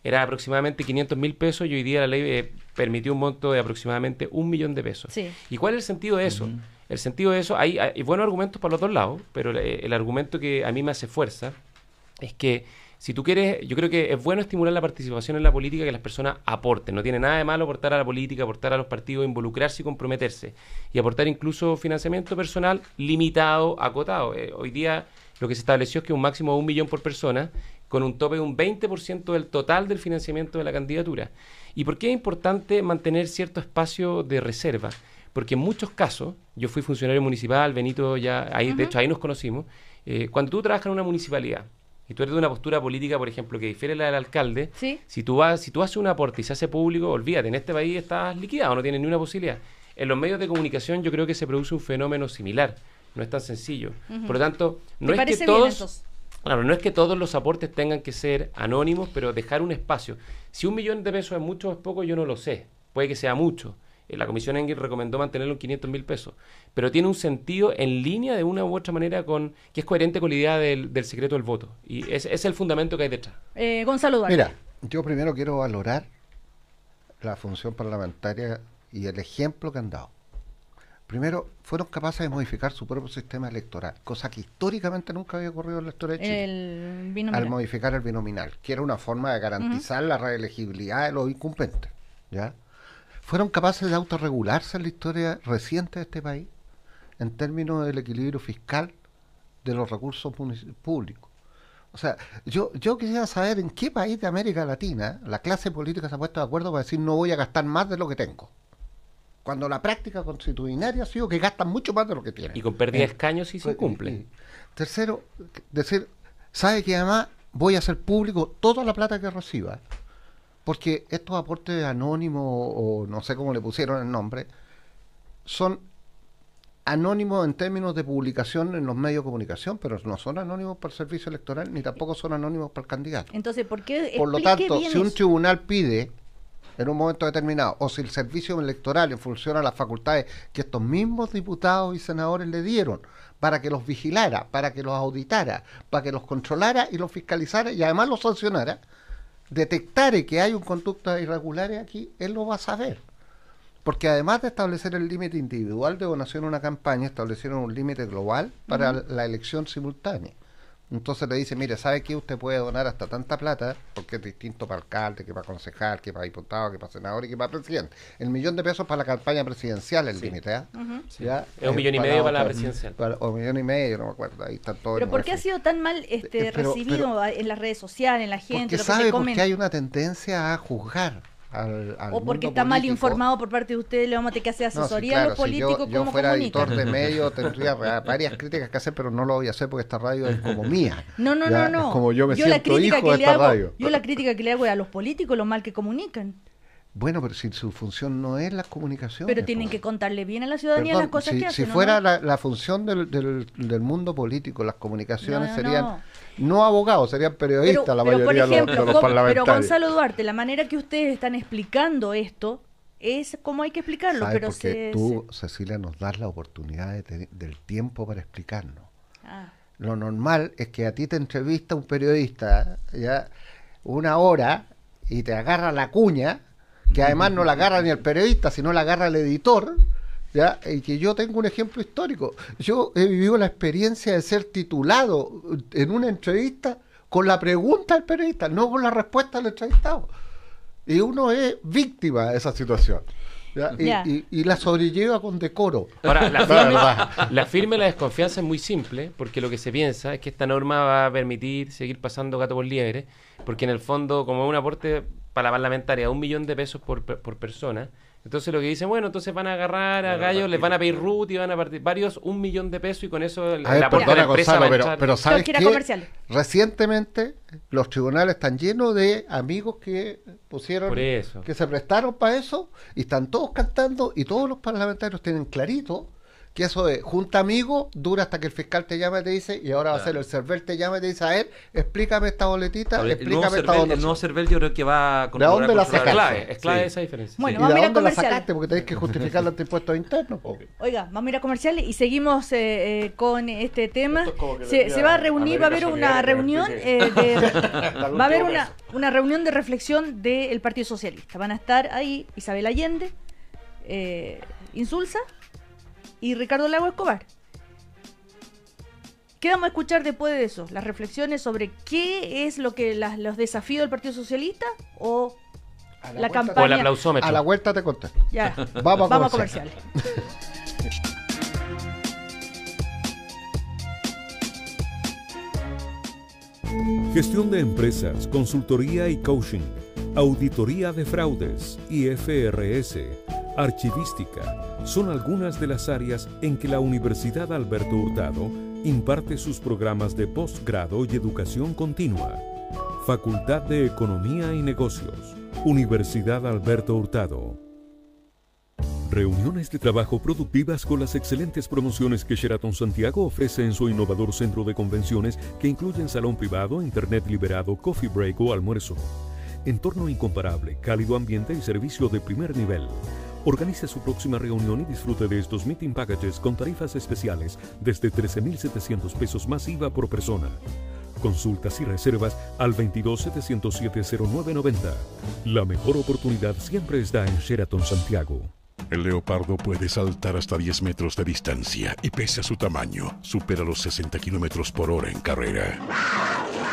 Era aproximadamente 500.000 pesos, y hoy día la ley permitió un monto de aproximadamente 1 millón de pesos. Sí. ¿Y cuál es el sentido de eso? El sentido de eso, hay buenos argumentos para los dos lados, pero el argumento que a mí me hace fuerza es que si tú quieres, yo creo que es bueno estimular la participación en la política, que las personas aporten. No tiene nada de malo aportar a la política, aportar a los partidos, involucrarse y comprometerse. Y aportar incluso financiamiento personal limitado, acotado. Hoy día lo que se estableció es que un máximo de 1 millón por persona, con un tope de un 20% del total del financiamiento de la candidatura. ¿Y por qué es importante mantener cierto espacio de reserva? Porque en muchos casos, yo fui funcionario municipal, Benito de hecho ahí nos conocimos, cuando tú trabajas en una municipalidad y tú eres de una postura política, por ejemplo, que difiere la del alcalde, ¿sí? si tú haces un aporte y se hace público, olvídate, en este país estás liquidado, no tienes ni una posibilidad. En los medios de comunicación yo creo que se produce un fenómeno similar, no es tan sencillo. Por lo tanto, no es que todos... Claro, no es que todos los aportes tengan que ser anónimos, pero dejar un espacio. Si 1 millón de pesos es mucho o es poco, yo no lo sé. Puede que sea mucho. La Comisión Engel recomendó mantenerlo en 500.000 pesos. Pero tiene un sentido en línea de una u otra manera que es coherente con la idea del secreto del voto. Y ese es el fundamento que hay detrás. Gonzalo Duarte. Mira, yo primero quiero valorar la función parlamentaria y el ejemplo que han dado. Primero, fueron capaces de modificar su propio sistema electoral, cosa que históricamente nunca había ocurrido en la historia de Chile. Al modificar el binominal, que era una forma de garantizar la reelegibilidad de los incumbentes. ¿Ya? Fueron capaces de autorregularse en la historia reciente de este país en términos del equilibrio fiscal de los recursos públicos. O sea, yo quisiera saber en qué país de América Latina la clase política se ha puesto de acuerdo para decir no voy a gastar más de lo que tengo, cuando la práctica constitucional ha sido que gastan mucho más de lo que tienen. Y con pérdida de escaños sí se cumple. Tercero, decir, sabe que además voy a hacer público toda la plata que reciba, porque estos aportes anónimos, o no sé cómo le pusieron el nombre, son anónimos en términos de publicación en los medios de comunicación, pero no son anónimos para el servicio electoral, ni tampoco son anónimos para el candidato. Entonces, ¿por qué? Por lo tanto, si un tribunal pide en un momento determinado, o si el servicio electoral en función a las facultades que estos mismos diputados y senadores le dieron para que los vigilara, para que los auditara, para que los controlara y los fiscalizara y además los sancionara, detectare que hay un conductas irregulares aquí, él lo va a saber. Porque además de establecer el límite individual de donación a una campaña, establecieron un límite global para la elección simultánea. Entonces le dice, mire, ¿sabe qué? Usted puede donar hasta tanta plata, porque es distinto para alcalde, que para concejal, que para diputado, que para senador y que para presidente. El $1.000.000 para la campaña presidencial es el límite, ¿eh? ¿Ya? Es $1.500.000 para la presidencial. O $1.500.000, no me acuerdo, ahí están todos. ¿Pero por qué ha sido tan mal recibido en las redes sociales, en la gente? Porque hay una tendencia a juzgar. O porque está mal informado por parte de ustedes, le vamos a tener que hacer asesoría a los políticos. Si yo fuera editor de medio, tendría varias críticas que hacer, pero no lo voy a hacer porque esta radio es como mía. No. Es como yo me siento hijo de esta radio. Yo la crítica que le hago es a los políticos, lo mal que comunican. Bueno, pero si su función no es la comunicación. Pero tienen que contarle bien a la ciudadanía las cosas que hacen. Si fuera la función del mundo político, las comunicaciones serían... No abogados, serían periodistas la mayoría de los parlamentarios. Pero Gonzalo Duarte, la manera que ustedes están explicando esto es como hay que explicarlo. Pero porque tú, Cecilia, nos das la oportunidad del tiempo para explicarnos. Lo normal es que a ti te entrevista un periodista ya 1 hora y te agarra la cuña, que además no la agarra ni el periodista, sino la agarra el editor. ¿Ya? Y que yo tengo un ejemplo histórico. Yo he vivido la experiencia de ser titulado en una entrevista con la pregunta del periodista, no con la respuesta del entrevistado. Y uno es víctima de esa situación. Y la sobrelleva con decoro. Ahora, la firme la desconfianza es muy simple, porque lo que se piensa es que esta norma va a permitir seguir pasando gato por liebre, porque en el fondo, como es un aporte para la parlamentaria de $1.000.000 por persona, entonces lo que dicen, bueno, entonces van a agarrar a gallos, les van a pedir RUT y van a partir varios $1.000.000 y con eso el aporte de la empresa Gonzalo, pero ¿sabes qué? Recientemente los tribunales están llenos de amigos que pusieron, que se prestaron para eso y están todos cantando y todos los parlamentarios tienen clarito que eso de junta amigos dura hasta que el fiscal te llama y te dice, y ahora va a ser el CERVEL te llama y te dice, a ver, explícame esta boletita, explícame esta donación. El nuevo CERVEL yo creo que va a... ¿De dónde la sacaste? Es clave esa diferencia. Bueno, ¿Y de dónde la sacaste? Porque tenés que justificarlo ante impuestos internos. Oiga, vamos a ir a comerciales y seguimos con este tema. Se va a reunir, va a haber una reunión va a haber una reunión de reflexión del Partido Socialista. Van a estar ahí Isabel Allende, Insulza y Ricardo Lago Escobar. ¿Qué vamos a escuchar después de eso? ¿Las reflexiones sobre qué es lo que los desafíos del Partido Socialista o la campaña? O el aplausómetro. A la vuelta te contesto. Ya, vamos a comerciales. Gestión de empresas, consultoría y coaching, auditoría de fraudes, IFRS, archivística, son algunas de las áreas en que la Universidad Alberto Hurtado imparte sus programas de posgrado y educación continua. Facultad de Economía y Negocios, Universidad Alberto Hurtado. Reuniones de trabajo productivas con las excelentes promociones que Sheraton Santiago ofrece en su innovador centro de convenciones que incluyen salón privado, internet liberado, coffee break o almuerzo. Entorno incomparable, cálido ambiente y servicio de primer nivel. Organice su próxima reunión y disfrute de estos meeting packages con tarifas especiales desde $13,700 más IVA por persona. Consultas y reservas al 22-707-0990. La mejor oportunidad siempre está en Sheraton Santiago. El leopardo puede saltar hasta 10 metros de distancia y pese a su tamaño, supera los 60 kilómetros por hora en carrera.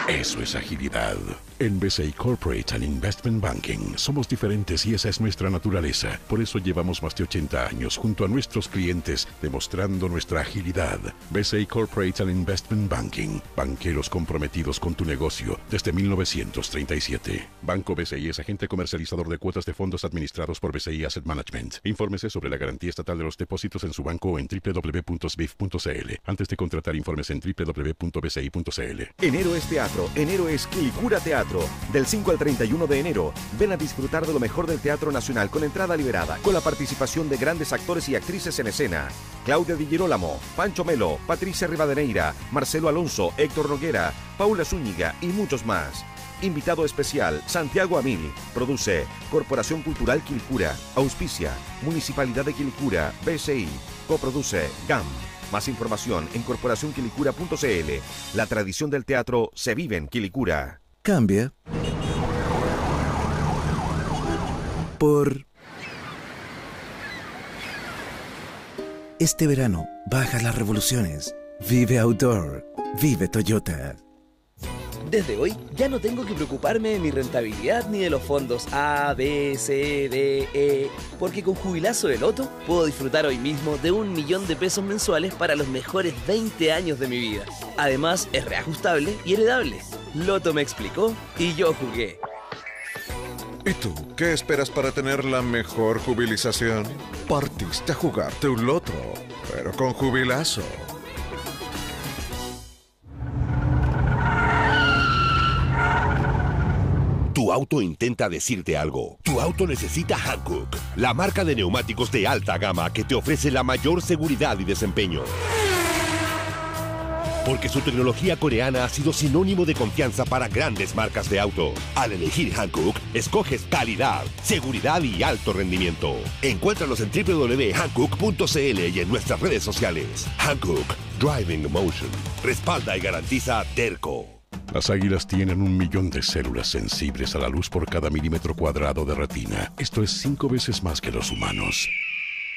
Eso es agilidad. En BCI Corporate and Investment Banking somos diferentes y esa es nuestra naturaleza. Por eso llevamos más de 80 años junto a nuestros clientes demostrando nuestra agilidad. BCI Corporate and Investment Banking. Banqueros comprometidos con tu negocio desde 1937. Banco BCI es agente comercializador de cuotas de fondos administrados por BCI Asset Management. Infórmese sobre la garantía estatal de los depósitos en su banco o en www.sbif.cl. Antes de contratar, informes en www.bci.cl. Enero es teatro, enero es Quilicura Teatro. Del 5 al 31 de enero, ven a disfrutar de lo mejor del Teatro Nacional con entrada liberada, con la participación de grandes actores y actrices en escena. Claudia Di Girolamo, Pancho Melo, Patricia Rivadeneira, Marcelo Alonso, Héctor Noguera, Paula Zúñiga y muchos más. Invitado especial, Santiago Amil. Produce Corporación Cultural Quilicura. Auspicia Municipalidad de Quilicura, BCI. Coproduce GAM. Más información en corporacionquilicura.cl. La tradición del teatro se vive en Quilicura. Cambia por... Este verano, baja las revoluciones. Vive Outdoor. Vive Toyota. Desde hoy ya no tengo que preocuparme de mi rentabilidad ni de los fondos A, B, C, D, E, porque con Jubilazo de Loto puedo disfrutar hoy mismo de 1 millón de pesos mensuales para los mejores 20 años de mi vida. Además, es reajustable y heredable. Loto me explicó y yo jugué. ¿Y tú, qué esperas para tener la mejor jubilización? Partiste a jugarte un loto, pero con Jubilazo. Tu auto intenta decirte algo. Tu auto necesita Hankook, la marca de neumáticos de alta gama que te ofrece la mayor seguridad y desempeño. Porque su tecnología coreana ha sido sinónimo de confianza para grandes marcas de auto. Al elegir Hankook, escoges calidad, seguridad y alto rendimiento. Encuéntralos en www.hankook.cl y en nuestras redes sociales. Hankook, Driving Emotion. Respalda y garantiza Terco. Las águilas tienen 1 millón de células sensibles a la luz por cada milímetro cuadrado de retina. Esto es 5 veces más que los humanos.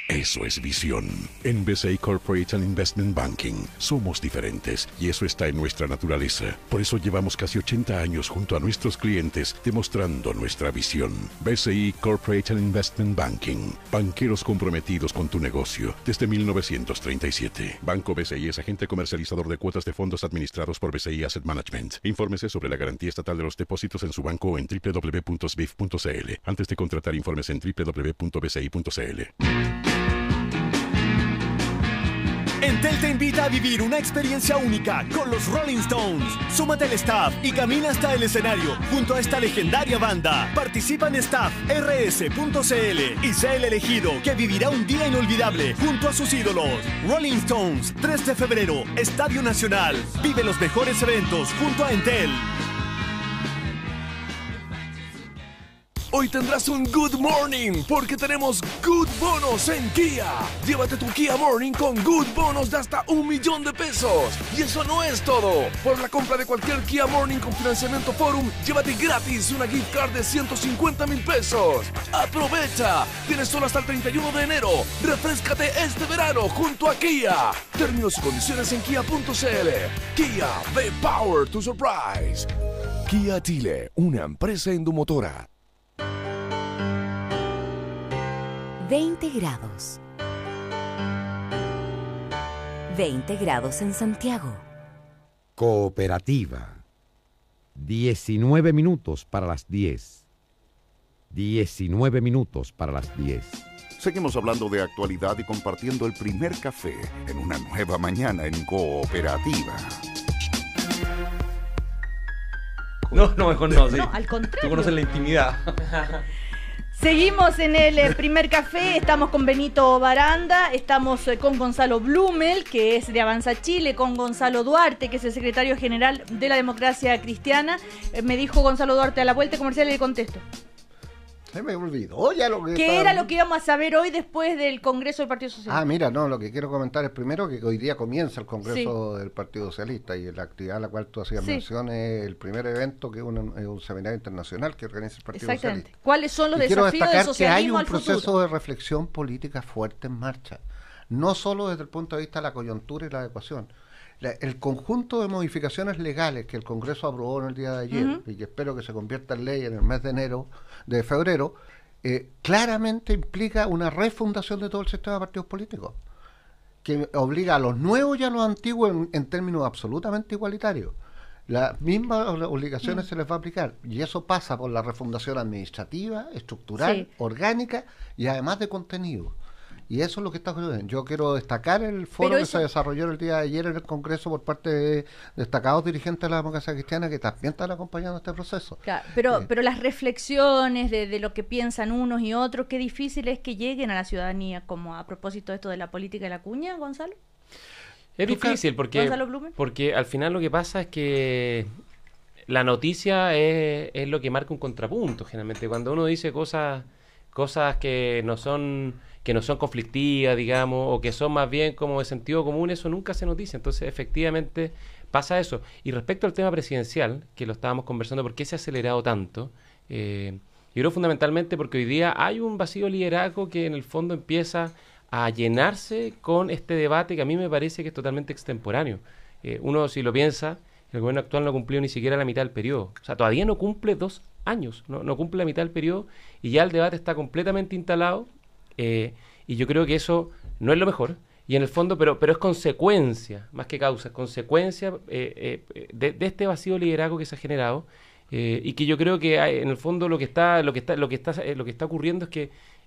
Eso es visión. En BCI Corporate and Investment Banking somos diferentes y eso está en nuestra naturaleza. Por eso llevamos casi 80 años junto a nuestros clientes demostrando nuestra visión. BCI Corporate and Investment Banking. Banqueros comprometidos con tu negocio desde 1937. Banco BCI es agente comercializador de cuotas de fondos administrados por BCI Asset Management. Infórmese sobre la garantía estatal de los depósitos en su banco o en www.sbif.cl. Antes de contratar, informes en www.bci.cl. Entel te invita a vivir una experiencia única con los Rolling Stones. Súmate al staff y camina hasta el escenario junto a esta legendaria banda. Participa en staffrs.cl y sé el elegido que vivirá un día inolvidable junto a sus ídolos. Rolling Stones, 3 de febrero, Estadio Nacional. Vive los mejores eventos junto a Entel. Hoy tendrás un Good Morning porque tenemos Good Bonos en Kia. Llévate tu Kia Morning con Good Bonos de hasta 1 millón de pesos. Y eso no es todo. Por la compra de cualquier Kia Morning con financiamiento Forum, llévate gratis una gift card de 150,000 pesos. ¡Aprovecha! Tienes solo hasta el 31 de enero. Refréscate este verano junto a Kia. Términos y condiciones en kia.cl. Kia, the power to surprise. Kia Chile, una empresa indomotora. 20 grados. 20 grados en Santiago. Cooperativa. 19 minutos para las 10. 19 minutos para las 10. Seguimos hablando de actualidad y compartiendo el primer café en una nueva mañana en Cooperativa. No, mejor no, sí. No, al contrario. Tú conoces la intimidad. Seguimos en el primer café, estamos con Benito Baranda, estamos con Gonzalo Blumel, que es de Avanza Chile, con Gonzalo Duarte, que es el secretario general de la Democracia Cristiana. Me dijo Gonzalo Duarte, a la vuelta comercial le contesto. Se me olvidó ya lo que... ¿Qué era lo que íbamos a saber hoy después del Congreso del Partido Socialista? Mira, no, lo que quiero comentar es primero que hoy día comienza el Congreso del Partido Socialista y la actividad a la cual tú hacías mención es el primer evento que es un seminario internacional que organiza el Partido Socialista. ¿Cuáles son los desafíos del socialismo al futuro? Quiero destacar que hay un proceso de reflexión política fuerte en marcha, no solo desde el punto de vista de la coyuntura y la adecuación. El conjunto de modificaciones legales que el Congreso aprobó en el día de ayer y que espero que se convierta en ley en el mes de febrero, claramente implica una refundación de todo el sistema de partidos políticos, que obliga a los nuevos y a los antiguos en términos absolutamente igualitarios. Las mismas obligaciones se les va a aplicar, y eso pasa por la refundación administrativa, estructural, orgánica y además de contenido. Y eso es lo que está ocurriendo. Yo quiero destacar el foro que se desarrolló el día de ayer en el Congreso por parte de destacados dirigentes de la democracia cristiana que también están acompañando este proceso. Claro, pero las reflexiones de lo que piensan unos y otros, qué difícil es que lleguen a la ciudadanía, como a propósito de esto de la política de la cuña, Gonzalo. Es difícil porque al final lo que pasa es que la noticia es lo que marca un contrapunto, generalmente. Cuando uno dice cosas que no son conflictivas, digamos, o que son más bien como de sentido común, eso nunca se noticia. Entonces, efectivamente, pasa eso. Y respecto al tema presidencial, que lo estábamos conversando, ¿por qué se ha acelerado tanto? Yo creo fundamentalmente porque hoy día hay un vacío de liderazgo que en el fondo empieza a llenarse con este debate que a mí me parece que es totalmente extemporáneo. Uno, si lo piensa, el gobierno actual no cumplió ni siquiera la mitad del periodo. O sea, todavía no cumple 2 años, no cumple la mitad del periodo y ya el debate está completamente instalado. Y yo creo que eso no es lo mejor y en el fondo, pero es consecuencia, más que causa, es consecuencia de este vacío de liderazgo que se ha generado y que yo creo que en el fondo lo que está ocurriendo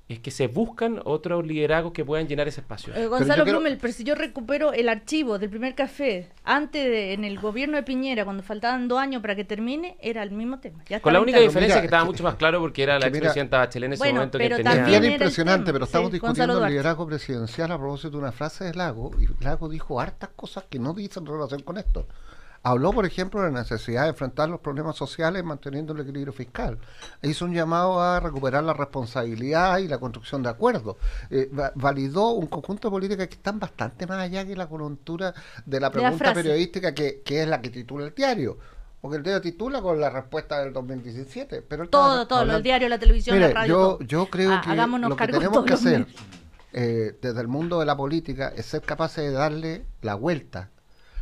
es que se buscan otros liderazgos que puedan llenar ese espacio. Gonzalo Blumel, pero si yo recupero el archivo del primer café, en el gobierno de Piñera, cuando faltaban 2 años para que termine, era el mismo tema. Con la única diferencia que estaba mucho más claro porque era la expresidenta Bachelet en ese momento que tenía... Era impresionante, pero estamos discutiendo el liderazgo presidencial a propósito de una frase de Lago, y Lago dijo hartas cosas que no dicen relación con esto. Habló, por ejemplo, de la necesidad de enfrentar los problemas sociales manteniendo el equilibrio fiscal. Hizo un llamado a recuperar la responsabilidad y la construcción de acuerdos. Validó un conjunto de políticas que están bastante más allá que la coyuntura de la pregunta periodística que es la que titula el diario. Porque el diario titula con la respuesta del 2017. Pero todo, el diario, la televisión, la radio. Yo creo que lo que tenemos que hacer desde el mundo de la política es ser capaces de darle la vuelta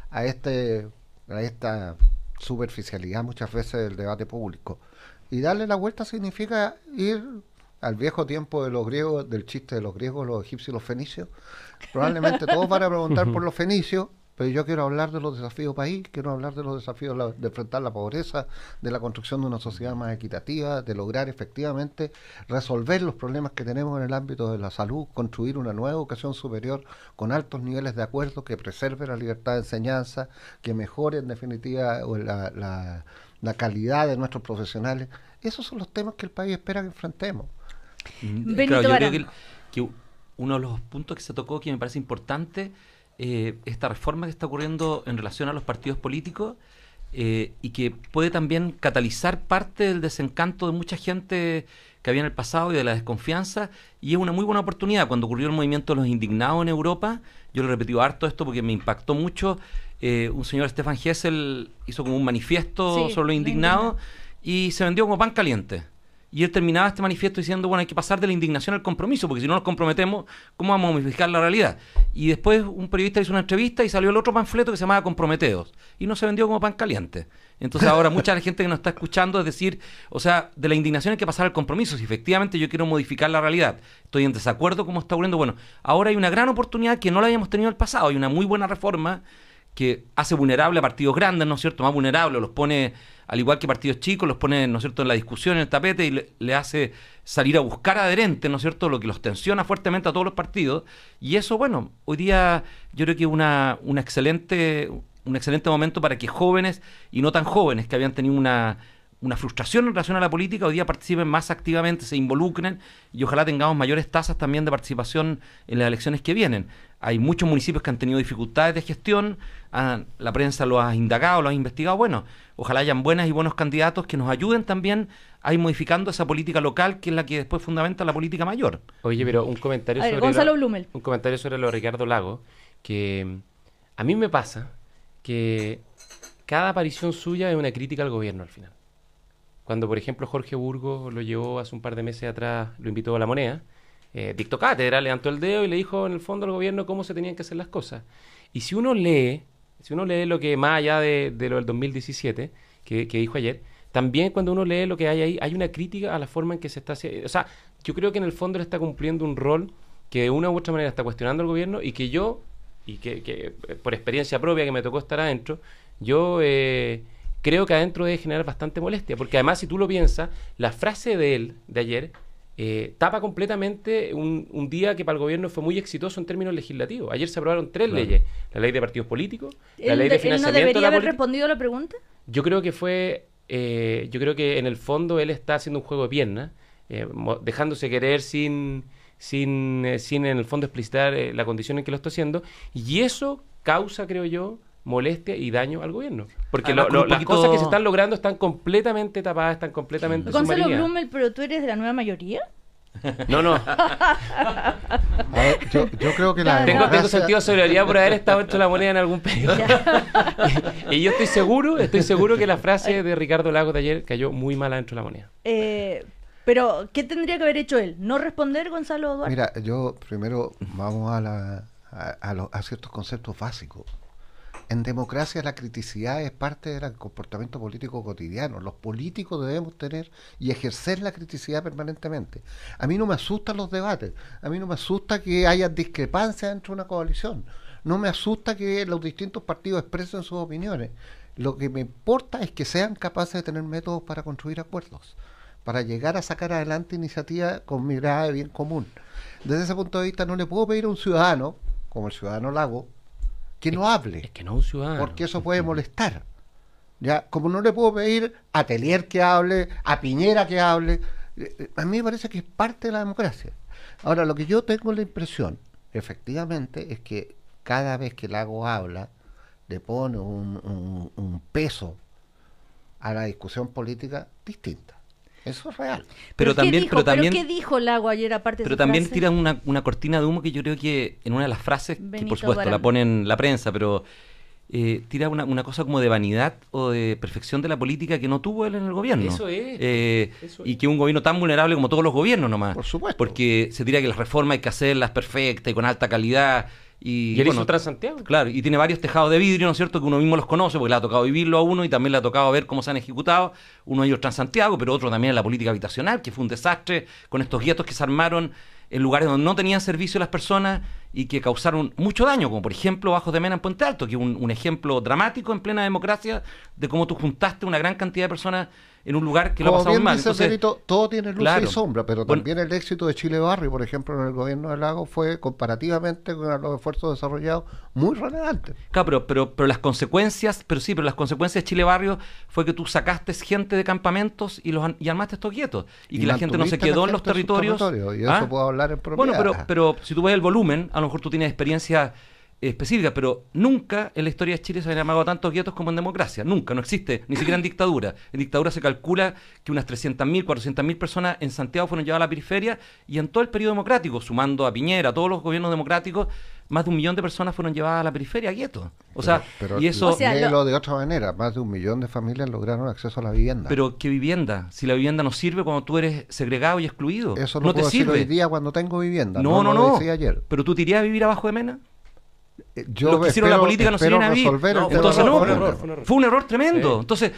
a esta superficialidad muchas veces del debate público. Y darle la vuelta significa ir al viejo tiempo de los griegos, del chiste de los griegos, los egipcios y los fenicios. Probablemente todos van a preguntar por los fenicios, pero yo quiero hablar de los desafíos país, quiero hablar de los desafíos de enfrentar la pobreza, de la construcción de una sociedad más equitativa, de lograr efectivamente resolver los problemas que tenemos en el ámbito de la salud, construir una nueva educación superior con altos niveles de acuerdo que preserve la libertad de enseñanza, que mejore en definitiva la calidad de nuestros profesionales. Esos son los temas que el país espera que enfrentemos. Claro, yo creo que uno de los puntos que se tocó que me parece importante, esta reforma que está ocurriendo en relación a los partidos políticos y que puede también catalizar parte del desencanto de mucha gente que había en el pasado y de la desconfianza, y es una muy buena oportunidad. Cuando ocurrió el movimiento de los indignados en Europa, yo lo he repetido harto esto porque me impactó mucho, un señor Stefan Hessel hizo como un manifiesto sobre los indignados y se vendió como pan caliente. Y él terminaba este manifiesto diciendo, bueno, hay que pasar de la indignación al compromiso, porque si no nos comprometemos, ¿cómo vamos a modificar la realidad? Y después un periodista hizo una entrevista y salió el otro panfleto que se llamaba Comprometeos, y no se vendió como pan caliente. Entonces ahora mucha gente que nos está escuchando es decir, o sea, de la indignación hay que pasar al compromiso. Si efectivamente yo quiero modificar la realidad, estoy en desacuerdo como está ocurriendo, bueno, ahora hay una gran oportunidad que no la habíamos tenido en el pasado, hay una muy buena reforma que hace vulnerable a partidos grandes, ¿no es cierto?, más vulnerables, los pone, al igual que partidos chicos, los pone, ¿no es cierto?, en la discusión, en el tapete, y le hace salir a buscar adherentes, ¿no es cierto?, lo que los tensiona fuertemente a todos los partidos, y eso, bueno, hoy día yo creo que es un excelente momento para que jóvenes y no tan jóvenes, que habían tenido una frustración en relación a la política, hoy día participen más activamente, se involucren y ojalá tengamos mayores tasas también de participación en las elecciones que vienen. Hay muchos municipios que han tenido dificultades de gestión, la prensa lo ha indagado, lo ha investigado. Bueno, ojalá hayan buenas y buenos candidatos que nos ayuden también a ir modificando esa política local, que es la que después fundamenta la política mayor. Oye, pero un comentario sobre Gonzalo Blumel. Un comentario sobre lo de Ricardo Lagos, que a mí me pasa que cada aparición suya es una crítica al gobierno al final. Cuando, por ejemplo, Jorge Burgos lo llevó hace un par de meses atrás, lo invitó a La Moneda, dictó cátedra, levantó el dedo y le dijo en el fondo al gobierno cómo se tenían que hacer las cosas. Y si uno lee lo que más allá de lo del 2017, que dijo ayer, también cuando uno lee lo que hay ahí, hay una crítica a la forma en que se está haciendo. O sea, yo creo que en el fondo le está cumpliendo un rol que de una u otra manera está cuestionando al gobierno y que yo, que por experiencia propia que me tocó estar adentro, yo creo que adentro debe generar bastante molestia, porque además si tú lo piensas, la frase de él, de ayer, tapa completamente un día que para el gobierno fue muy exitoso en términos legislativos. Ayer se aprobaron 3 leyes, la ley de partidos políticos, la ley de financiamiento. ¿Él no debería haber respondido a la pregunta? Yo creo que yo creo que en el fondo él está haciendo un juego de piernas, dejándose querer sin en el fondo explicitar la condición en que lo está haciendo, y eso causa, creo yo, molestia y daño al gobierno. Porque las cosas que se están logrando están completamente tapadas, están completamente Gonzalo submarinadas. Blumel, ¿pero tú eres de la nueva mayoría? No. A ver, yo creo que la Tengo sentido de solidaridad por haber estado hecho La Moneda en algún periodo. Y yo estoy seguro que la frase de Ricardo Lagos de ayer cayó muy mal adentro de La Moneda. Pero, ¿qué tendría que haber hecho él? ¿No responder, Gonzalo Duarte? Mira, yo primero vamos a ciertos conceptos básicos. En democracia la criticidad es parte del comportamiento político cotidiano. Los políticos debemos tener y ejercer la criticidad permanentemente. A mí no me asustan los debates, a mí no me asusta que haya discrepancias dentro de una coalición, no me asusta que los distintos partidos expresen sus opiniones. Lo que me importa es que sean capaces de tener métodos para construir acuerdos, para llegar a sacar adelante iniciativas con mirada de bien común. Desde ese punto de vista no le puedo pedir a un ciudadano, como el ciudadano Lago, que no hable. Es que no es un ciudadano. Porque eso puede molestar. Ya, como no le puedo pedir a Telier que hable, a Piñera que hable, a mí me parece que es parte de la democracia. Ahora, lo que yo tengo la impresión, efectivamente, es que cada vez que Lago habla, le pone un peso a la discusión política distinta. Eso es real. Pero también, ¿qué dijo Lago ayer aparte de Pero también frase? Tiran una cortina de humo que yo creo que en una de las frases, Benito que por supuesto Barán. la ponen la prensa, pero tira una cosa como de vanidad o de perfección de la política que no tuvo él en el gobierno. Eso es. Y que un gobierno tan vulnerable como todos los gobiernos nomás. Por supuesto. Porque se tira que las reformas hay que hacerlas perfectas y con alta calidad. Y él hizo Transantiago. Claro, y tiene varios tejados de vidrio, ¿no es cierto?, que uno mismo los conoce, porque le ha tocado vivirlo a uno y también le ha tocado ver cómo se han ejecutado. Uno de ellos Transantiago, pero otro también en la política habitacional, que fue un desastre, con estos guetos que se armaron en lugares donde no tenían servicio las personas y que causaron mucho daño, como por ejemplo Bajos de Mena en Puente Alto, que es un ejemplo dramático en plena democracia de cómo tú juntaste una gran cantidad de personas en un lugar que lo ha pasado muy mal. Entonces, Benito, todo tiene luz y sombra, pero también el éxito de Chile Barrio, por ejemplo, en el gobierno de Lagos fue comparativamente con los esfuerzos desarrollados muy relevante. Claro, pero las consecuencias, pero las consecuencias de Chile Barrio fue que tú sacaste gente de campamentos y armaste estos guetos y que la gente no se quedó en los territorios. Y eso puedo hablar en propiedad. Bueno, pero si tú ves el volumen, a lo mejor tú tienes experiencia específica, pero nunca en la historia de Chile se han armado tantos guetos como en democracia. Nunca, no existe, ni siquiera en dictadura. En dictadura se calcula que unas 300.000, 400.000 personas en Santiago fueron llevadas a la periferia, y en todo el periodo democrático, sumando a Piñera, a todos los gobiernos democráticos, más de 1 millón de personas fueron llevadas a la periferia, guetos. Pero y eso... léelo de otra manera, más de 1 millón de familias lograron acceso a la vivienda. Pero ¿qué vivienda? Si la vivienda no sirve cuando tú eres segregado y excluido. Eso no te te sirve hoy día cuando tengo vivienda. No. Lo decía ayer. Pero tú te irías a vivir abajo de Mena. Los que hicieron la política no se vienen a vivir. Entonces fue un error tremendo. Sí. Entonces,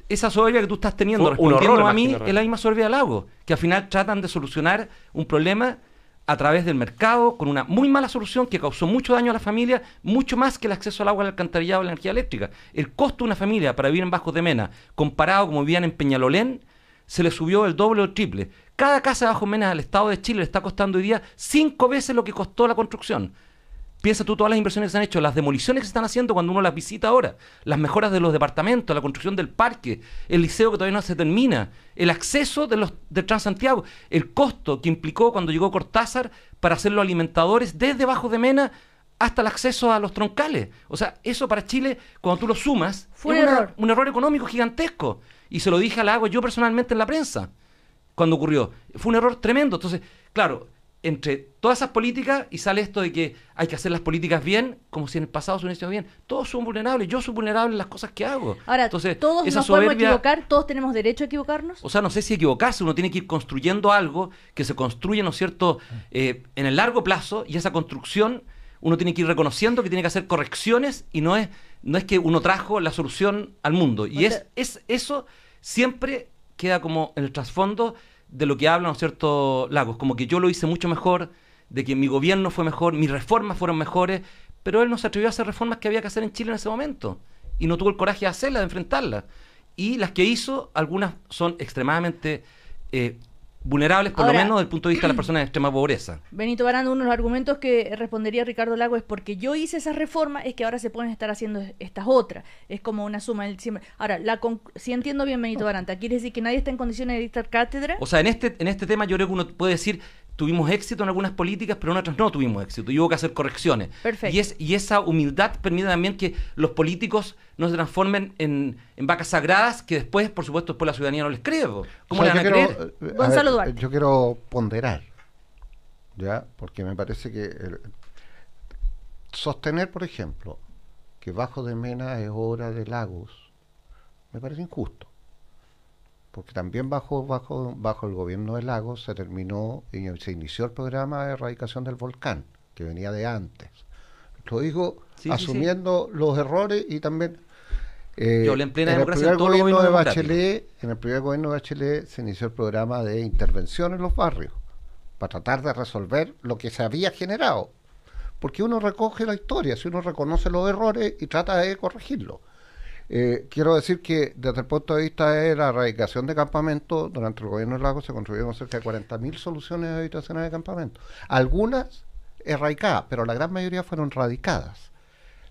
esa soberbia que tú estás teniendo respondiendo a mí es la misma soberbia de Lago, que al final tratan de solucionar un problema a través del mercado con una muy mala solución que causó mucho daño a la familia, mucho más que el acceso al agua, al alcantarillado, a la energía eléctrica. El costo de una familia para vivir en Bajos de Mena, comparado como vivían en Peñalolén, se le subió el doble o el triple. Cada casa de Bajos de Mena al Estado de Chile le está costando hoy día 5 veces lo que costó la construcción. Piensa tú todas las inversiones que se han hecho, las demoliciones que se están haciendo cuando uno las visita ahora, las mejoras de los departamentos, la construcción del parque, el liceo que todavía no se termina, el acceso de Transantiago, el costo que implicó cuando llegó Cortázar para hacer los alimentadores desde Bajo de Mena hasta el acceso a los troncales. O sea, eso para Chile, cuando tú lo sumas, fue un error económico gigantesco. Y se lo dije a la Lago yo personalmente en la prensa cuando ocurrió. Fue un error tremendo. Entonces, claro, entre todas esas políticas y sale esto de que hay que hacer las políticas bien, como si en el pasado se hubiese hecho bien. Todos son vulnerables, yo soy vulnerable en las cosas que hago. Ahora, entonces, todos nos podemos equivocar, todos tenemos derecho a equivocarnos. O sea, no sé si equivocarse, uno tiene que ir construyendo algo que se construye, ¿no es cierto?, en el largo plazo, y esa construcción uno tiene que ir reconociendo que tiene que hacer correcciones y no es que uno trajo la solución al mundo. Y eso siempre queda como en el trasfondo de lo que habla, ¿no es cierto?, Lagos, como que yo lo hice mucho mejor, de que mi gobierno fue mejor, mis reformas fueron mejores, pero él no se atrevió a hacer reformas que había que hacer en Chile en ese momento, y no tuvo el coraje de hacerlas, de enfrentarlas. Y las que hizo, algunas son extremadamente vulnerables, por ahora, lo menos desde el punto de vista de las personas de extrema pobreza. Benito Baranda, uno de los argumentos que respondería Ricardo Lago es porque yo hice esas reformas, es que ahora se pueden estar haciendo estas otras. Es como una suma del siempre. Ahora, si entiendo bien, Benito Baranda, ¿quiere decir que nadie está en condiciones de dictar cátedra? O sea, en este tema yo creo que uno puede decir, tuvimos éxito en algunas políticas, pero en otras no tuvimos éxito, y hubo que hacer correcciones. Perfecto. Y esa humildad permite también que los políticos no se transformen en vacas sagradas que después, por supuesto, después la ciudadanía no les cree. ¿Cómo le van a creer? Gonzalo Duarte. Yo quiero ponderar, ¿ya? Porque me parece que sostener, por ejemplo, que Bajo de Mena es obra de Lagos, me parece injusto. Porque también bajo el gobierno de Lagos se terminó y se inició el programa de erradicación del volcán, que venía de antes. Lo digo asumiendo los errores y también yo en plena democracia en el primer gobierno de Bachelet se inició el programa de intervención en los barrios para tratar de resolver lo que se había generado. Porque uno recoge la historia, si uno reconoce los errores y trata de corregirlos. Quiero decir que desde el punto de vista de la erradicación de campamentos, durante el gobierno de Lagos se construyeron cerca de 40.000 soluciones habitacionales de campamentos. Algunas erradicadas, pero la gran mayoría fueron radicadas.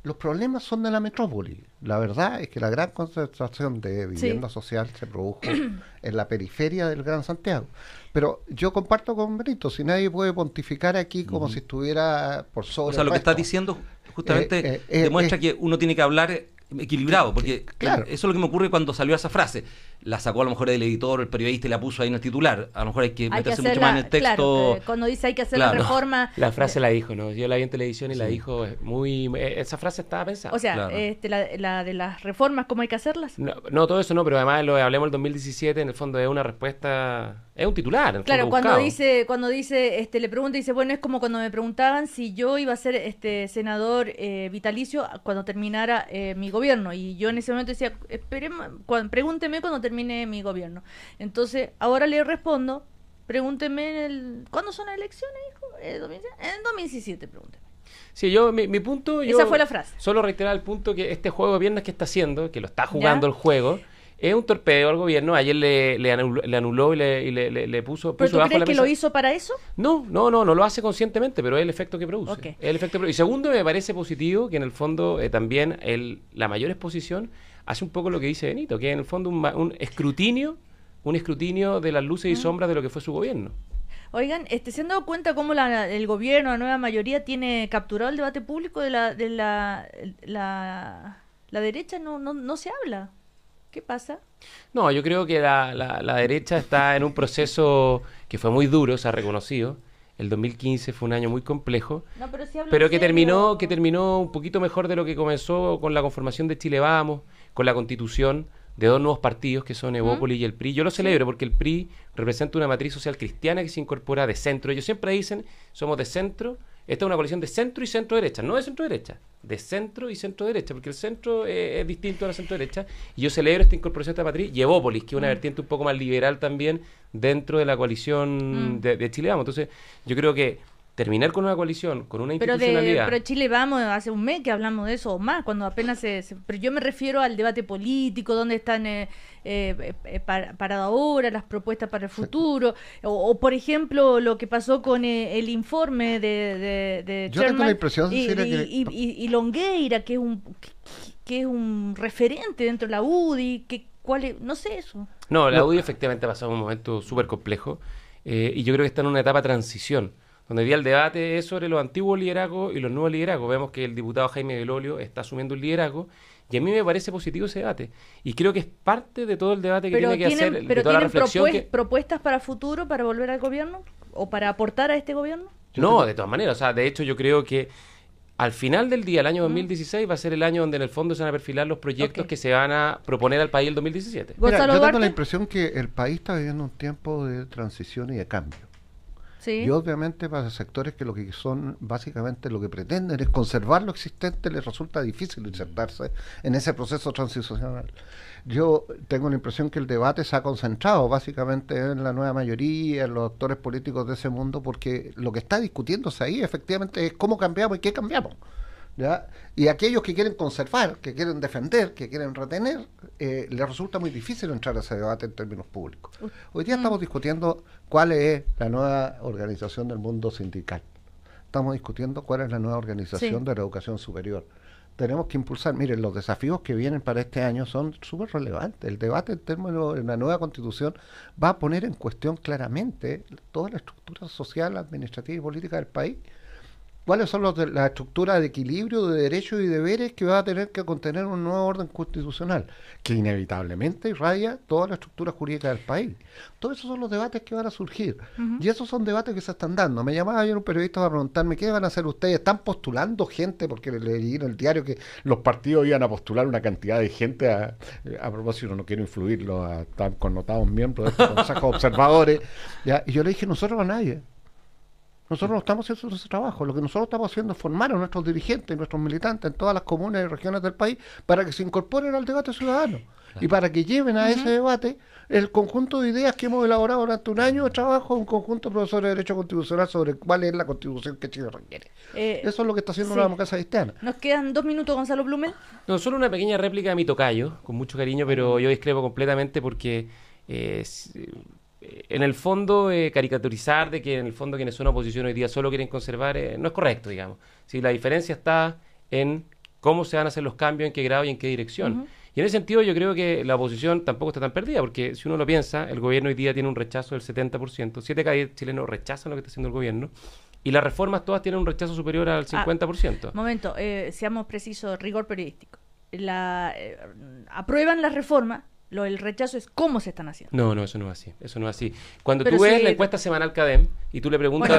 Los problemas son de la metrópoli. La verdad es que la gran concentración de vivienda social se produjo en la periferia del Gran Santiago. Pero yo comparto con Benito, si nadie puede pontificar aquí como si estuviera por sobre. O sea, lo que estás diciendo justamente demuestra que uno tiene que hablar equilibrado, porque claro, eso es lo que me ocurre cuando salió esa frase. La sacó a lo mejor el editor, el periodista, y la puso ahí en el titular. A lo mejor hay que meterse mucho más en el texto. Claro, cuando dice hay que hacer la reforma. La frase la dijo, ¿no? Yo la vi en televisión y la dijo muy. Esa frase estaba pensada. O sea, la de las reformas, ¿cómo hay que hacerlas? No, todo eso no, pero además lo hablemos del 2017, en el fondo es una respuesta. Es un titular. En el claro, fondo cuando dice, le pregunta y dice, bueno, es como cuando me preguntaban si yo iba a ser senador vitalicio cuando terminara mi gobierno. Y yo en ese momento decía, pregúnteme cuando termine mi gobierno. Entonces, ahora le respondo, pregúnteme ¿cuándo son las elecciones, hijo? En el 2017, pregúnteme. Sí, mi punto. Esa fue la frase. Solo reiterar el punto que este juego de viernes que está haciendo, que lo está jugando el juego, es un torpedeo al gobierno. Ayer le anuló y le puso. ¿Pero tú crees que lo hizo para eso? No lo hace conscientemente, pero es el efecto que produce. Okay. Es el efecto y segundo, me parece positivo que en el fondo también la mayor exposición hace un poco lo que dice Benito, que en el fondo un escrutinio de las luces y sombras de lo que fue su gobierno. Oigan, ¿se han dado cuenta cómo el gobierno, la nueva mayoría, tiene capturado el debate público de la derecha? No se habla. ¿Qué pasa? No, yo creo que la derecha está en un proceso que fue muy duro, se ha reconocido. El 2015 fue un año muy complejo, pero que terminó un poquito mejor de lo que comenzó con la conformación de Chile Vamos, con la constitución de dos nuevos partidos que son Evópolis y el PRI. Yo lo celebro porque el PRI representa una matriz social cristiana que se incorpora de centro. Ellos siempre dicen, somos de centro. Esta es una coalición de centro y centro-derecha, no de centro-derecha, de centro y centro-derecha, porque el centro es distinto a la centro-derecha, y yo celebro esta incorporación de esta matriz, y Evópolis, que es una vertiente un poco más liberal también dentro de la coalición de Chile Vamos. Entonces, yo creo que terminar con una coalición, con una institucionalidad. Pero Chile Vamos, hace un mes que hablamos de eso o más, cuando apenas pero yo me refiero al debate político, dónde están parado ahora, las propuestas para el futuro, o por ejemplo, lo que pasó con el informe de yo tengo la impresión, y Longueira, que es un referente dentro de la UDI, no sé eso. No, la UDI efectivamente ha pasado un momento súper complejo, y yo creo que está en una etapa de transición, donde hoy día el debate es sobre los antiguos liderazgos y los nuevos liderazgos. Vemos que el diputado Jaime Belolio está asumiendo un liderazgo, y a mí me parece positivo ese debate. Y creo que es parte de todo el debate que tiene que hacer, de toda la reflexión. ¿Pero propuestas para futuro, para volver al gobierno? ¿O para aportar a este gobierno? No, de todas maneras. O sea, de hecho, yo creo que al final del día, el año 2016, va a ser el año donde en el fondo se van a perfilar los proyectos que se van a proponer al país el 2017. Mira, yo tengo la impresión que el país está viviendo un tiempo de transición y de cambio. Sí. Y obviamente para sectores que lo que son, básicamente lo que pretenden es conservar lo existente, les resulta difícil insertarse en ese proceso transicional. Yo tengo la impresión que el debate se ha concentrado básicamente en la nueva mayoría, en los actores políticos de ese mundo, porque lo que está discutiéndose ahí efectivamente es cómo cambiamos y qué cambiamos. ¿Ya? Y aquellos que quieren conservar, que quieren defender, que quieren retener, les resulta muy difícil entrar a ese debate en términos públicos. Hoy día estamos discutiendo cuál es la nueva organización del mundo sindical. Estamos discutiendo cuál es la nueva organización de la educación superior. Tenemos que impulsar, miren, los desafíos que vienen para este año son súper relevantes. El debate en términos de la nueva constitución va a poner en cuestión claramente toda la estructura social, administrativa y política del país. ¿Cuáles son las estructuras de equilibrio de derechos y deberes que va a tener que contener un nuevo orden constitucional? Que inevitablemente irradia toda la estructura jurídica del país. Todos esos son los debates que van a surgir. Y esos son debates que se están dando. Me llamaba ayer un periodista para preguntarme, ¿qué van a hacer ustedes? ¿Están postulando gente? Porque leí en el diario que los partidos iban a postular una cantidad de gente. A propósito, no quiero influirlo a tan connotados miembros de este Consejo de Observadores. ¿Ya? Y yo le dije, nosotros a nadie. Nosotros no estamos haciendo ese trabajo. Lo que nosotros estamos haciendo es formar a nuestros dirigentes y nuestros militantes en todas las comunas y regiones del país para que se incorporen al debate ciudadano y para que lleven a ese debate el conjunto de ideas que hemos elaborado durante un año de trabajo, un conjunto de profesores de Derecho Constitucional sobre cuál es la Constitución que Chile requiere. Eso es lo que está haciendo la democracia cristiana. Nos quedan 2 minutos, Gonzalo Blumel. No, solo una pequeña réplica de mi tocayo, con mucho cariño, pero yo discrepo completamente porque... en el fondo, caricaturizar de que en el fondo quienes son oposición hoy día solo quieren conservar, no es correcto, digamos. Sí, la diferencia está en cómo se van a hacer los cambios, en qué grado y en qué dirección. Y en ese sentido yo creo que la oposición tampoco está tan perdida, porque si uno lo piensa, el gobierno hoy día tiene un rechazo del 70%, 7 de cada 10 chilenos rechazan lo que está haciendo el gobierno, y las reformas todas tienen un rechazo superior al 50%. Momento, seamos precisos, rigor periodístico. Aprueban las reformas. El rechazo es cómo se están haciendo. No, eso no es así. Eso no es así. Cuando tú ves la encuesta semanal CADEM y tú le preguntas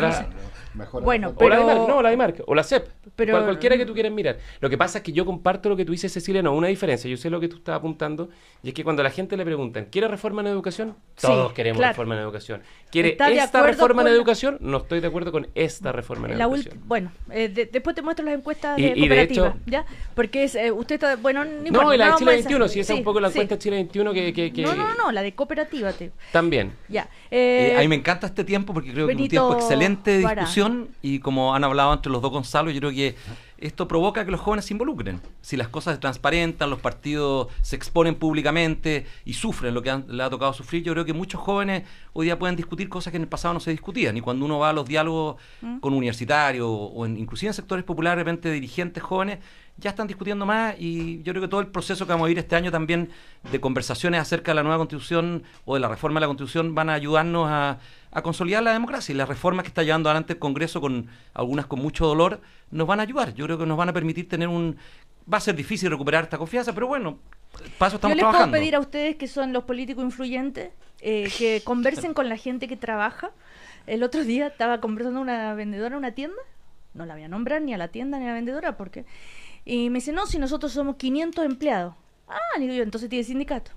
o la DIMARC, o la CEP, cualquiera que tú quieras mirar. Lo que pasa es que yo comparto lo que tú dices, Cecilia, no, una diferencia. Yo sé lo que tú estás apuntando, y es que cuando a la gente le preguntan, ¿quiere reforma en educación? Todos queremos reforma en educación. ¿Quiere esta reforma en educación? No estoy de acuerdo con esta reforma en educación. Bueno, después te muestro las encuestas de cooperativa, de hecho, ¿ya? Porque usted está, no, y la de Chile 21, si esa es un poco la encuesta de Chile 21 No, la de cooperativa. También. Ya. A mí me encanta este tiempo porque creo que es un tiempo excelente de discusión y como han hablado entre los dos Gonzalo, yo creo que esto provoca que los jóvenes se involucren. Si las cosas se transparentan, los partidos se exponen públicamente y sufren lo que le ha tocado sufrir, yo creo que muchos jóvenes hoy día pueden discutir cosas que en el pasado no se discutían. Y cuando uno va a los diálogos con universitarios o inclusive en sectores populares, de repente dirigentes jóvenes, ya están discutiendo más, y yo creo que todo el proceso que vamos a ir este año también de conversaciones acerca de la nueva Constitución o de la reforma de la Constitución van a ayudarnos a consolidar la democracia, y las reformas que está llevando adelante el Congreso, con algunas con mucho dolor, nos van a ayudar. Yo creo que nos van a permitir tener va a ser difícil recuperar esta confianza, pero bueno, paso estamos trabajando. Yo les puedo pedir a ustedes, que son los políticos influyentes, que conversen con la gente que trabaja. El otro día estaba conversando una vendedora en una tienda, no la voy a nombrar ni a la tienda ni a la vendedora, porque... Y me dice, no, si nosotros somos 500 empleados. Digo yo, entonces tiene sindicato.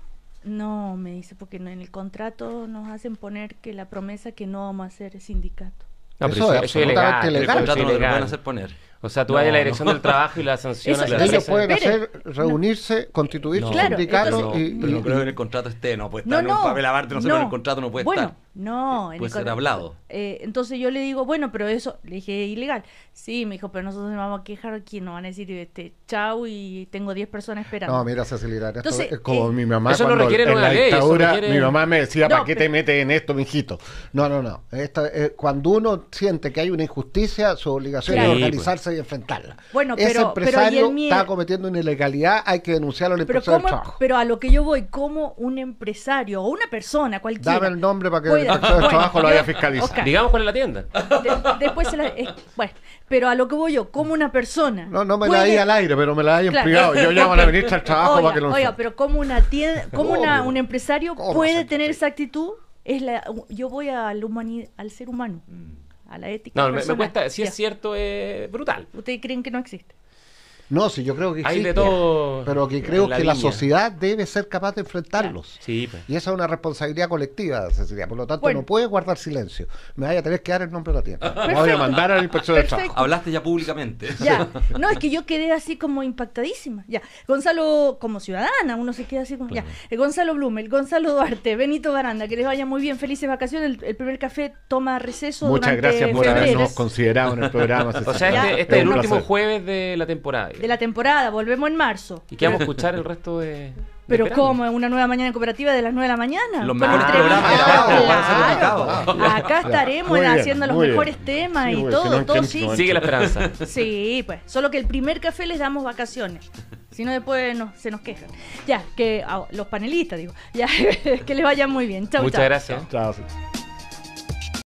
No, me dice, porque en el contrato nos hacen poner que la promesa que no vamos a hacer sindicato. No, Eso pero es absolutamente El ilegal. contrato no lo ilegal. pueden hacer poner. O sea, tú vas a la dirección del trabajo y la sanción Eso, Ellos pueden espere. reunirse, constituir su Claro, sindicato entonces- Pero no creo que en el contrato esté, no puede estar. No, en un no, papel aparte, no sé, no. pero en el contrato no puede Bueno, estar. no. en Puede el ser con- hablado. Entonces yo le digo, bueno, pero eso, le dije, ilegal. Sí, me dijo, pero nosotros nos vamos a quejar aquí, nos van a decir, chau, y tengo 10 personas esperando. No, mira, Cecilia, esto Entonces, es como mi mamá eso no cuando requiere en nueva la ley, eso dictadura, requiere- mi mamá me decía, No, ¿para qué te pero- metes en esto, mijito? No. Cuando uno siente que hay una injusticia, su obligación Claro. es organizarse y enfrentarla. Bueno, Ese pero empresario y el miedo- está cometiendo una ilegalidad, hay que denunciarlo al pero, inspector del trabajo. pero a lo que yo voy, como un empresario o una persona cualquiera. Dame el nombre para que puede- el inspector del bueno, trabajo lo yo- vaya a fiscalizar. Oscar, Digamos cuál es la tienda. después bueno, pero a lo que voy yo, como una persona. No me puede- la di al aire, pero me la di en Claro. privado. Yo llamo a la ministra del trabajo Oiga, para que lo oiga, informe. pero como una tienda, como Obvio. un empresario ¿Cómo puede hacer? tener esa actitud, yo voy al ser humano, a la ética. No, me personal. cuesta, si Ya. es cierto, es brutal. ¿Ustedes creen que no existe? No, sí, yo creo que Hay existe, de todo pero que creo en la que la viña. sociedad debe ser capaz de enfrentarlos. Sí, pues. Y esa es una responsabilidad colectiva, Cecilia. Por lo tanto, Bueno. no puede guardar silencio. Me vaya a tener que dar el nombre de la tienda. Me voy a Perfecto. mandar a la inspección del Perfecto. trabajo. Hablaste ya públicamente. Ya, no, es que yo quedé así como impactadísima. Ya, Gonzalo, como ciudadana, uno se queda así como. Ya, Gonzalo Blumel, Gonzalo Duarte, Benito Baranda, que les vaya muy bien, felices vacaciones. El primer café toma receso. Muchas durante gracias por febrero. habernos considerado en el programa. O sea, Cecilia. este es el un último placer. jueves de la temporada. De la temporada, volvemos en marzo. ¿Y qué vamos a escuchar el resto de Pero verano? ¿cómo? ¿En una nueva mañana en cooperativa de las 9 de la mañana? Los Con mejores entrevistas. programas Claro. Acá estaremos Muy bien, haciendo los muy bien. mejores temas Sí, y porque todo, si no, todo ¿quién sí. no Sigue la esperanza. Sí, pues. Solo que el primer café les damos vacaciones. Si no, después se nos quejan. Ya, que los panelistas, digo. Ya, que les vaya muy bien. Chau, Muchas chau. gracias. Chao.